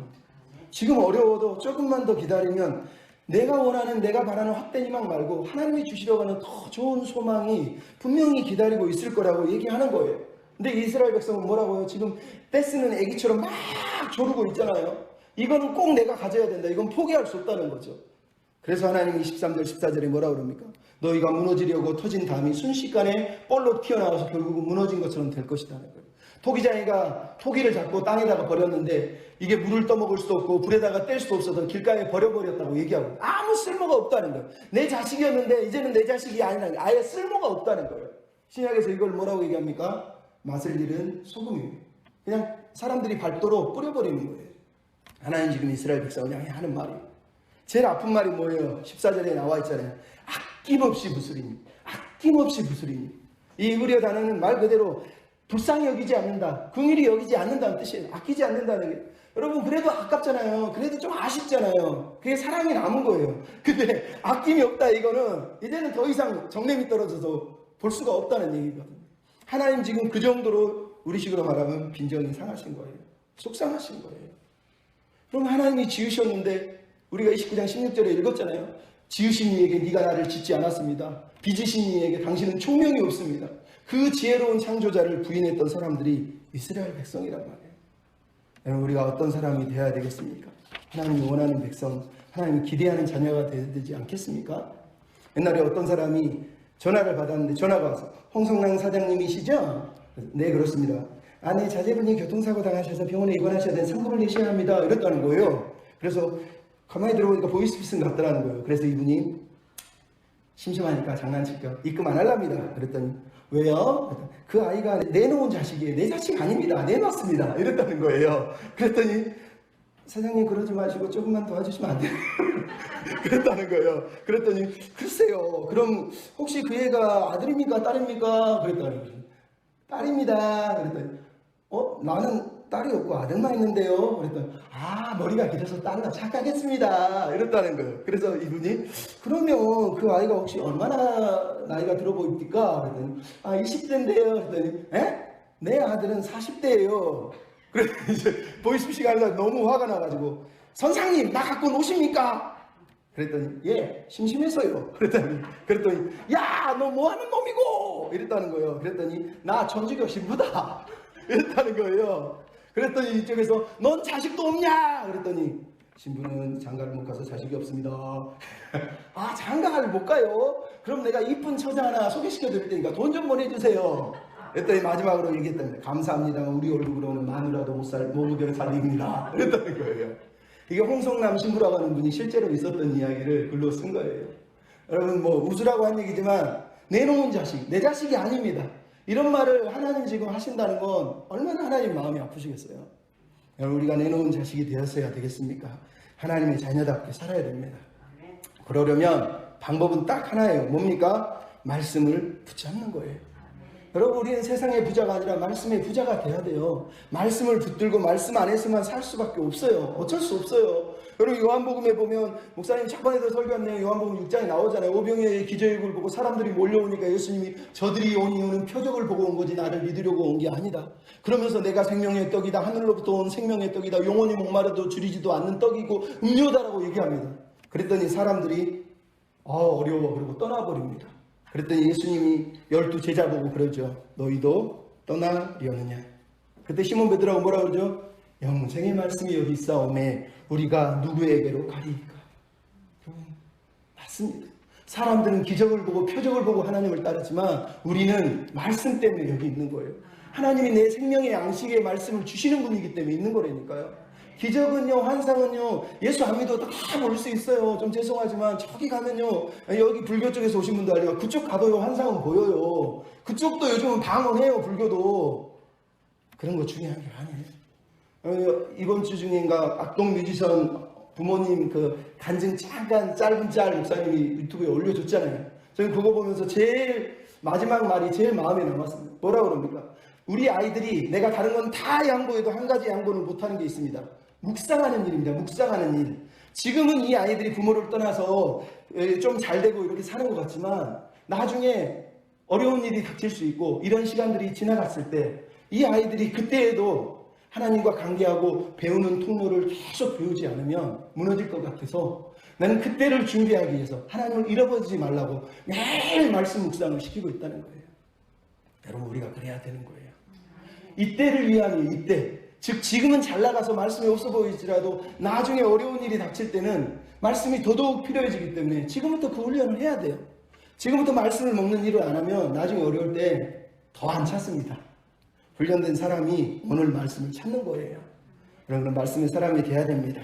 지금 어려워도 조금만 더 기다리면 내가 원하는, 내가 바라는 헛된 희망 말고 하나님이 주시려고 하는 더 좋은 소망이 분명히 기다리고 있을 거라고 얘기하는 거예요. 근데 이스라엘 백성은 뭐라고요? 지금 떼쓰는 애기처럼 막 조르고 있잖아요. 이거는 꼭 내가 가져야 된다. 이건 포기할 수 없다는 거죠. 그래서 하나님이 13절 14절에 뭐라 그럽니까? 너희가 무너지려고 터진 담이 순식간에 뻘로 튀어나와서 결국은 무너진 것처럼 될 것이라는 거예요. 토기장이가 토기를 잡고 땅에다가 버렸는데 이게 물을 떠먹을 수도 없고 불에다가 뗄 수도 없어서 길가에 버려버렸다고 얘기하고 아무 쓸모가 없다는 거예요. 내 자식이었는데 이제는 내 자식이 아니라는 거예요. 아예 쓸모가 없다는 거예요. 신약에서 이걸 뭐라고 얘기합니까? 맛을 잃은 소금이에요. 그냥 사람들이 밟도록 뿌려버리는 거예요. 하나님 지금 이스라엘 백성을 향해 하는 말이에요. 제일 아픈 말이 뭐예요? 14절에 나와 있잖아요. 아낌없이 부스리니, 아낌없이 부스리니. 이 히브리어 단어는 말 그대로 불쌍히 여기지 않는다, 긍휼히 여기지 않는다는 뜻이에요. 아끼지 않는다는 게. 여러분, 그래도 아깝잖아요. 그래도 좀 아쉽잖아요. 그게 사랑이 남은 거예요. 근데 아낌이 없다, 이거는 이제는 더 이상 정냄이 떨어져서 볼 수가 없다는 얘기거든요. 하나님 지금 그 정도로 우리식으로 말하면 빈정이 상하신 거예요. 속상하신 거예요. 그럼 하나님이 지으셨는데 우리가 29장 16절에 읽었잖아요. 지으신 이에게 네가 나를 짓지 않았습니다. 빚으신 이에게 당신은 총명이 없습니다. 그 지혜로운 창조자를 부인했던 사람들이 이스라엘 백성이란 말이에요. 여러분, 우리가 어떤 사람이 되어야 되겠습니까? 하나님이 원하는 백성, 하나님이 기대하는 자녀가 되어야 되지 않겠습니까? 옛날에 어떤 사람이 전화를 받았는데 전화가 와서 홍성랑 사장님이시죠? 네, 그렇습니다. 아내 자제분이 교통사고 당하셔서 병원에 입원하셔야 되는 상금을 내셔야 합니다. 이랬다는 거예요. 그래서 가만히 들어보니까 보이스피싱 같더라는 거예요. 그래서 이분이 심심하니까 장난칠 겸 입금 안 할랍니다. 그랬더니 왜요? 그 아이가 내놓은 자식이에요. 내 자식 아닙니다. 내놨습니다. 이랬다는 거예요. 그랬더니 사장님 그러지 마시고 조금만 도와주시면 안 돼요? 그랬다는 거예요. 그랬더니 글쎄요. 그럼 혹시 그 애가 아들입니까? 딸입니까? 그랬다는 거예요. 딸입니다. 그랬더니 나는 딸이 없고 아들만 있는데요. 그랬더니 머리가 길어서 딸로 착각했습니다. 이랬다는 거예요. 그래서 이분이 그러면 그 아이가 혹시 얼마나 나이가 들어 보입니까? 그랬더니 20대인데요. 그랬더니 내 아들은 40대예요. 그래서 이제 보이스피싱 하려고 너무 화가 나가지고 선생님 나 갖고 노십니까? 그랬더니 예 심심해서요. 그랬더니 야 너 뭐하는 놈이고 이랬다는 거예요. 그랬더니 나 전주교 신부다 이랬다는 거예요. 그랬더니 이쪽에서 넌 자식도 없냐? 그랬더니 신부는 장가를 못 가서 자식이 없습니다. 아, 장가를 못 가요? 그럼 내가 이쁜 처자 하나 소개시켜 드릴 테니까 돈 좀 보내주세요. 그랬더니 마지막으로 얘기했답니다. 감사합니다만 우리 얼굴로는 마누라도 못 먹여 살립니다. 그랬다는 거예요. 이게 홍성남 신부라고 하는 분이 실제로 있었던 이야기를 글로 쓴 거예요. 여러분, 뭐 웃으라고 한 얘기지만 내놓은 자식, 내 자식이 아닙니다. 이런 말을 하나님 지금 하신다는 건 얼마나 하나님 마음이 아프시겠어요. 여러분, 우리가 내놓은 자식이 되었어야 되겠습니까? 하나님의 자녀답게 살아야 됩니다. 그러려면 방법은 딱 하나예요. 뭡니까? 말씀을 붙잡는 거예요. 여러분, 우리는 세상의 부자가 아니라 말씀의 부자가 돼야 돼요. 말씀을 붙들고 말씀 안에서만 살 수밖에 없어요. 어쩔 수 없어요. 여러분, 요한복음에 보면 목사님 저번에도 설교한 내용 요한복음 6장에 나오잖아요. 오병이어의 기저귀를 보고 사람들이 몰려오니까 예수님이 저들이 온 이유는 표적을 보고 온 거지 나를 믿으려고 온 게 아니다. 그러면서 내가 생명의 떡이다. 하늘로부터 온 생명의 떡이다. 영원히 목마르도 줄이지도 않는 떡이고 음료다라고 얘기합니다. 그랬더니 사람들이 어려워 그러고 떠나버립니다. 그랬더니 예수님이 12 제자 보고 그러죠. 너희도 떠나려느냐. 그때 시몬 베드로가 뭐라 그러죠? 영생의 말씀이 여기 있사오매 우리가 누구에게로 가리이까. 맞습니다. 사람들은 기적을 보고 표적을 보고 하나님을 따르지만 우리는 말씀 때문에 여기 있는 거예요. 하나님이 내 생명의 양식의 말씀을 주시는 분이기 때문에 있는 거라니까요. 기적은요, 환상은요, 예수 안 믿어도 다 볼 수 있어요. 좀 죄송하지만 저기 가면요, 여기 불교 쪽에서 오신 분들 알죠? 그쪽 가도요 환상은 보여요. 그쪽도 요즘은 방언해요. 불교도. 그런 거 중요한 게 아니에요. 이번 주 중인가 악동 뮤지션 부모님 그 간증 잠깐 짧은 짤 목사님이 유튜브에 올려줬잖아요. 저는 그거 보면서 제일 마지막 말이 제일 마음에 남았습니다. 뭐라 그럽니까? 우리 아이들이 내가 다른 건 다 양보해도 한 가지 양보를 못하는 게 있습니다. 묵상하는 일입니다. 묵상하는 일. 지금은 이 아이들이 부모를 떠나서 좀 잘되고 이렇게 사는 것 같지만 나중에 어려운 일이 닥칠 수 있고 이런 시간들이 지나갔을 때 이 아이들이 그때에도 하나님과 관계하고 배우는 통로를 계속 배우지 않으면 무너질 것 같아서 나는 그때를 준비하기 위해서 하나님을 잃어버리지 말라고 매일 말씀 묵상을 시키고 있다는 거예요. 여러분, 우리가 그래야 되는 거예요. 이때를 위한 이때. 즉 지금은 잘 나가서 말씀이 없어 보이지라도 나중에 어려운 일이 닥칠 때는 말씀이 더더욱 필요해지기 때문에 지금부터 그 훈련을 해야 돼요. 지금부터 말씀을 먹는 일을 안 하면 나중에 어려울 때 더 안 찾습니다. 훈련된 사람이 오늘 말씀을 찾는 거예요. 그런 말씀의 사람이 돼야 됩니다.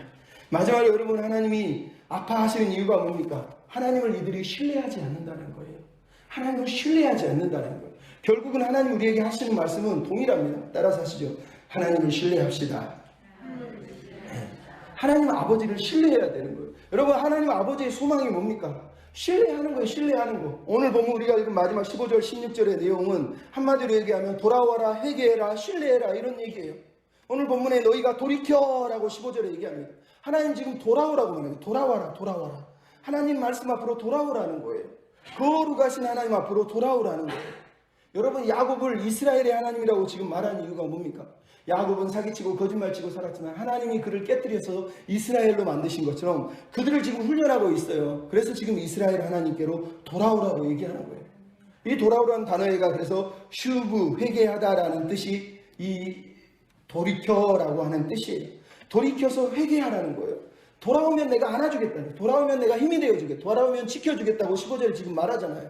마지막으로 여러분, 하나님이 아파하시는 이유가 뭡니까? 하나님을 이들이 신뢰하지 않는다는 거예요. 하나님을 신뢰하지 않는다는 거예요. 결국은 하나님 우리에게 하시는 말씀은 동일합니다. 따라서 하시죠. 하나님을 신뢰합시다. 하나님 아버지를 신뢰해야 되는 거예요. 여러분, 하나님 아버지의 소망이 뭡니까? 신뢰하는 거예요. 신뢰하는 거. 오늘 보면 우리가 읽은 마지막 15절 16절의 내용은 한마디로 얘기하면 돌아와라, 회개해라, 신뢰해라 이런 얘기예요. 오늘 본문에 너희가 돌이켜라고 15절에 얘기합니다. 하나님 지금 돌아오라고 말해요. 돌아와라, 돌아와라. 하나님 말씀 앞으로 돌아오라는 거예요. 거룩하신 하나님 앞으로 돌아오라는 거예요. 여러분, 야곱을 이스라엘의 하나님이라고 지금 말하는 이유가 뭡니까? 야곱은 사기치고 거짓말치고 살았지만 하나님이 그를 깨뜨려서 이스라엘로 만드신 것처럼 그들을 지금 훈련하고 있어요. 그래서 지금 이스라엘 하나님께로 돌아오라고 얘기하는 거예요. 이 돌아오라는 단어가 그래서 슈브, 회개하다라는 뜻이 이 돌이켜라고 하는 뜻이에요. 돌이켜서 회개하라는 거예요. 돌아오면 내가 안아주겠다. 돌아오면 내가 힘이 되어주겠다. 돌아오면 지켜주겠다고 15절에 지금 말하잖아요.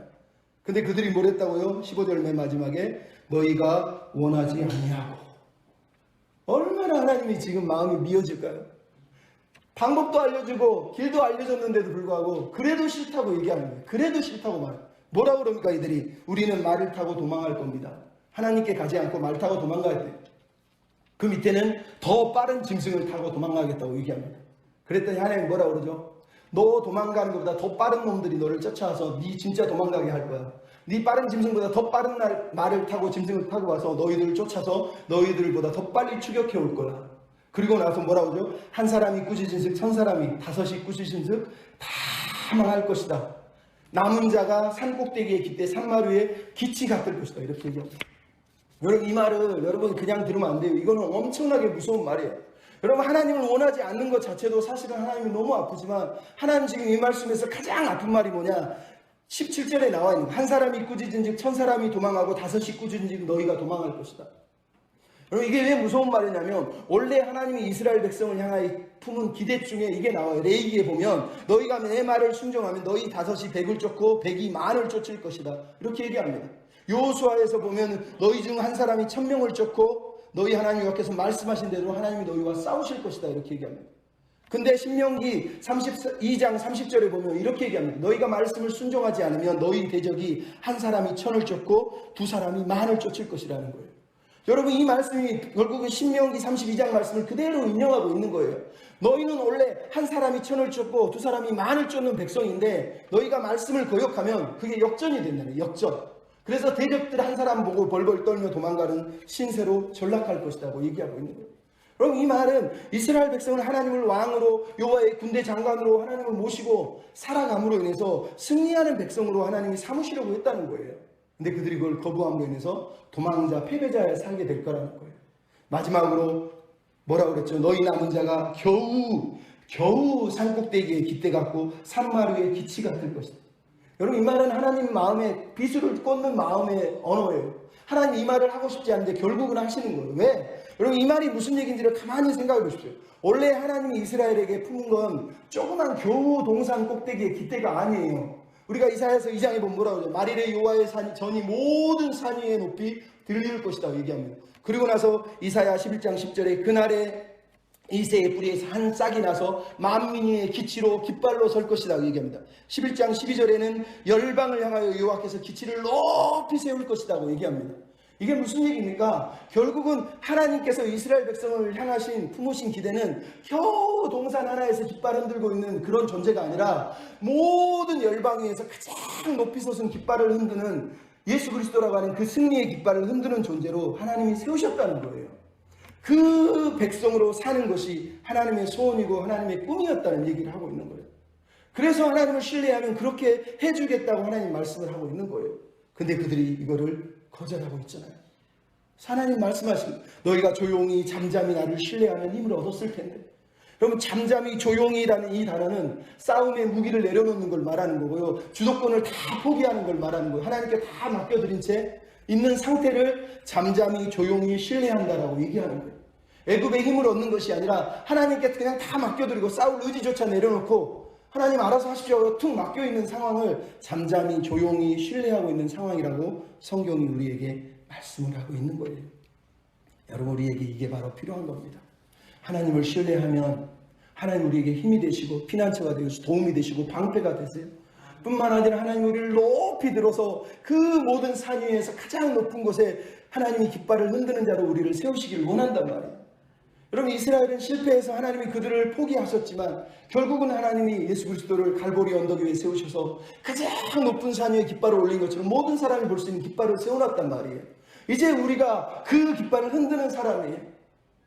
근데 그들이 뭘 했다고요? 15절 맨 마지막에 너희가 원하지 아니하고. 얼마나 하나님이 지금 마음이 미어질까요? 방법도 알려주고 길도 알려줬는데도 불구하고 그래도 싫다고 얘기하는 거예요. 그래도 싫다고 말해요. 뭐라고 그럽니까 이들이? 우리는 말을 타고 도망할 겁니다. 하나님께 가지 않고 말 타고 도망갈 때 그 밑에는 더 빠른 짐승을 타고 도망가겠다고 얘기합니다. 그랬더니 하나님 뭐라고 그러죠? 너 도망가는 것보다 더 빠른 놈들이 너를 쫓아와서 네 진짜 도망가게 할 거야. 네 빠른 짐승보다 더 빠른 말을 타고 짐승을 타고 와서 너희들을 쫓아서 너희들보다 더 빨리 추격해 올 거야. 그리고 나서 뭐라고 하죠? 한 사람이 꾸짖은 즉 1000사람이 5이 꾸짖은 즉 다 망할 것이다. 남은 자가 산 꼭대기에 깃대 산마루에 기치 같을 것이다. 이렇게 얘기합니다. 여러분, 이 말을 여러분 그냥 들으면 안 돼요. 이거는 엄청나게 무서운 말이에요. 여러분, 하나님을 원하지 않는 것 자체도 사실은 하나님이 너무 아프지만 하나님 지금 이 말씀에서 가장 아픈 말이 뭐냐? 17절에 나와 있는 한 사람이 꾸짖은 즉 1000사람이 도망하고 5이 꾸짖은 즉 너희가 도망할 것이다. 여러분 이게 왜 무서운 말이냐면 원래 하나님이 이스라엘 백성을 향하여 품은 기대 중에 이게 나와요. 레위기에 보면 너희가 내 말을 순종하면 너희 5이 100을 쫓고 100이 만을 쫓을 것이다. 이렇게 얘기합니다. 여호수아에서 보면 너희 중 한 사람이 1000명을 쫓고 너희 하나님 여호와께서 말씀하신 대로 하나님이 너희와 싸우실 것이다. 이렇게 얘기합니다. 근데 신명기 32장 30절에 보면 이렇게 얘기합니다. 너희가 말씀을 순종하지 않으면 너희 대적이 한 사람이 1000을 쫓고 두 사람이 만을 쫓을 것이라는 거예요. 여러분 이 말씀이 결국은 신명기 32장 말씀을 그대로 인용하고 있는 거예요. 너희는 원래 한 사람이 1000을 쫓고 두 사람이 만을 쫓는 백성인데 너희가 말씀을 거역하면 그게 역전이 된다는 거예요. 역전. 그래서 대적들 한 사람 보고 벌벌 떨며 도망가는 신세로 전락할 것이라고 얘기하고 있는 거예요. 그럼 이 말은 이스라엘 백성은 하나님을 왕으로 여호와의 군대 장관으로 하나님을 모시고 살아감으로 인해서 승리하는 백성으로 하나님이 삼으시려고 했다는 거예요. 근데 그들이 그걸 거부함으로 인해서 도망자 패배자에 살게 될 거라는 거예요. 마지막으로 뭐라고 그랬죠? 너희 남은 자가 겨우 산꼭대기에 깃대 같고 산마루에 기치 같을 것이다. 여러분 이 말은 하나님 마음에 비수를 꽂는 마음의 언어예요. 하나님 이 말을 하고 싶지 않은데 결국은 하시는 거예요. 왜? 여러분 이 말이 무슨 얘기인지를 가만히 생각해 보십시오. 원래 하나님이 이스라엘에게 품은 건 조그만 겨우 동산 꼭대기의 깃대가 아니에요. 우리가 이사야서 2장에 보면 뭐라고 하죠? 말일에 여호와의 전이 모든 산 위에 높이 들릴 것이다 얘기합니다. 그리고 나서 이사야 11장 10절에 그날에 이새의 뿌리에서 한 싹이 나서 만민의 기치로 깃발로 설 것이다 얘기합니다. 11장 12절에는 열방을 향하여 여호와께서 기치를 높이 세울 것이라고 얘기합니다. 이게 무슨 얘기입니까? 결국은 하나님께서 이스라엘 백성을 향하신 품으신 기대는 겨우 동산 하나에서 깃발 흔들고 있는 그런 존재가 아니라 모든 열방 위에서 가장 높이 솟은 깃발을 흔드는 예수 그리스도라고 하는 그 승리의 깃발을 흔드는 존재로 하나님이 세우셨다는 거예요. 그 백성으로 사는 것이 하나님의 소원이고 하나님의 꿈이었다는 얘기를 하고 있는 거예요. 그래서 하나님을 신뢰하면 그렇게 해주겠다고 하나님 말씀을 하고 있는 거예요. 근데 그들이 이거를 거절하고 있잖아요. 하나님 말씀하신 너희가 조용히 잠잠히 나를 신뢰하면 힘을 얻었을 텐데. 여러분 잠잠히 조용히라는 이 단어는 싸움의 무기를 내려놓는 걸 말하는 거고요. 주도권을 다 포기하는 걸 말하는 거예요. 하나님께 다 맡겨드린 채 있는 상태를 잠잠히 조용히 신뢰한다라고 얘기하는 거예요. 애굽의 힘을 얻는 것이 아니라 하나님께 그냥 다 맡겨드리고 싸울 의지조차 내려놓고 하나님 알아서 하십시오 툭 맡겨있는 상황을 잠잠히 조용히 신뢰하고 있는 상황이라고 성경이 우리에게 말씀을 하고 있는 거예요. 여러분 우리에게 이게 바로 필요한 겁니다. 하나님을 신뢰하면 하나님 우리에게 힘이 되시고 피난처가 되시고 도움이 되시고 방패가 되세요. 뿐만 아니라 하나님 우리를 높이 들어서 그 모든 산 위에서 가장 높은 곳에 하나님이 깃발을 흔드는 자로 우리를 세우시기를 원한단 말이에요. 여러분 이스라엘은 실패해서 하나님이 그들을 포기하셨지만 결국은 하나님이 예수 그리스도를 갈보리 언덕 위에 세우셔서 가장 높은 산 위에 깃발을 올린 것처럼 모든 사람이 볼 수 있는 깃발을 세워놨단 말이에요. 이제 우리가 그 깃발을 흔드는 사람이에요.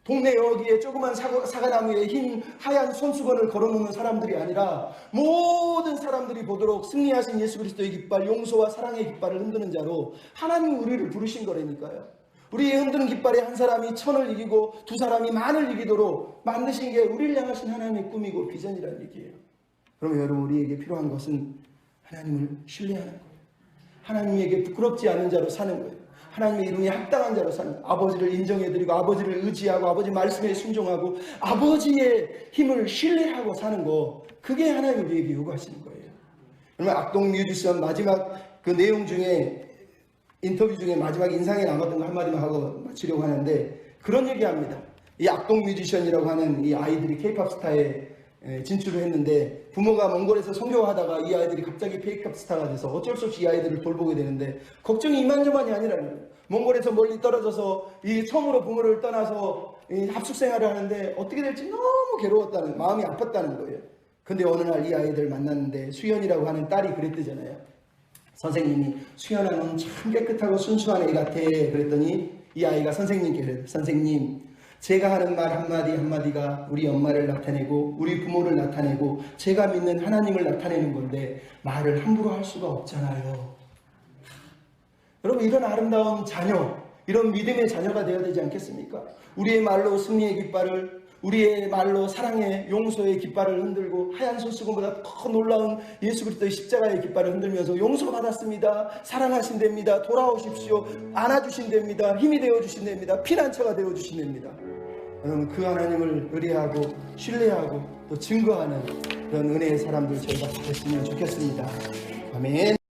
동네 여기에 조그만 사과나무에 흰 하얀 손수건을 걸어놓는 사람들이 아니라 모든 사람들이 보도록 승리하신 예수 그리스도의 깃발, 용서와 사랑의 깃발을 흔드는 자로 하나님이 우리를 부르신 거라니까요. 우리의 흔드는 깃발에 한 사람이 1000을 이기고 두 사람이 만을 이기도록 만드신 게 우리를 향하신 하나님의 꿈이고 비전이라는 얘기예요. 그러면 여러분 우리에게 필요한 것은 하나님을 신뢰하는 거예요. 하나님에게 부끄럽지 않은 자로 사는 거예요. 하나님의 이름에 합당한 자로 사는 거예요. 아버지를 인정해드리고 아버지를 의지하고 아버지 말씀에 순종하고 아버지의 힘을 신뢰하고 사는 거, 그게 하나님이 우리에게 요구하시는 거예요. 그러면 악동 뮤지션 마지막 그 내용 중에 인터뷰 중에 마지막 인상에 남았던 거 한마디만 하고 마치려고 하는데 그런 얘기합니다. 이 악동 뮤지션이라고 하는 이 아이들이 K-팝 스타에 진출을 했는데 부모가 몽골에서 선교하다가 이 아이들이 갑자기 K-팝 스타가 돼서 어쩔 수 없이 이 아이들을 돌보게 되는데 걱정이 이만저만이 아니라는 거예요. 몽골에서 멀리 떨어져서 이 처음으로 부모를 떠나서 합숙 생활을 하는데 어떻게 될지 너무 괴로웠다는, 마음이 아팠다는 거예요. 근데 어느 날 이 아이들 만났는데 수연이라고 하는 딸이 그랬대잖아요. 선생님이 수연아 넌 참 깨끗하고 순수한 애 같아 그랬더니 이 아이가 선생님께 그래요. 선생님 제가 하는 말 한마디 한마디가 우리 엄마를 나타내고 우리 부모를 나타내고 제가 믿는 하나님을 나타내는 건데 말을 함부로 할 수가 없잖아요. 여러분 이런 아름다운 자녀, 이런 믿음의 자녀가 되어야 되지 않겠습니까? 우리의 말로 승리의 깃발을, 우리의 말로 사랑의 용서의 깃발을 흔들고 하얀 손수건보다 더 놀라운 예수 그리스도의 십자가의 깃발을 흔들면서 용서받았습니다, 사랑하신답니다, 돌아오십시오, 안아주신답니다, 힘이 되어주신답니다, 피난처가 되어주신답니다. 여러분, 그 하나님을 의뢰하고 신뢰하고 또 증거하는 그런 은혜의 사람들 저희가 됐으면 좋겠습니다. 아멘.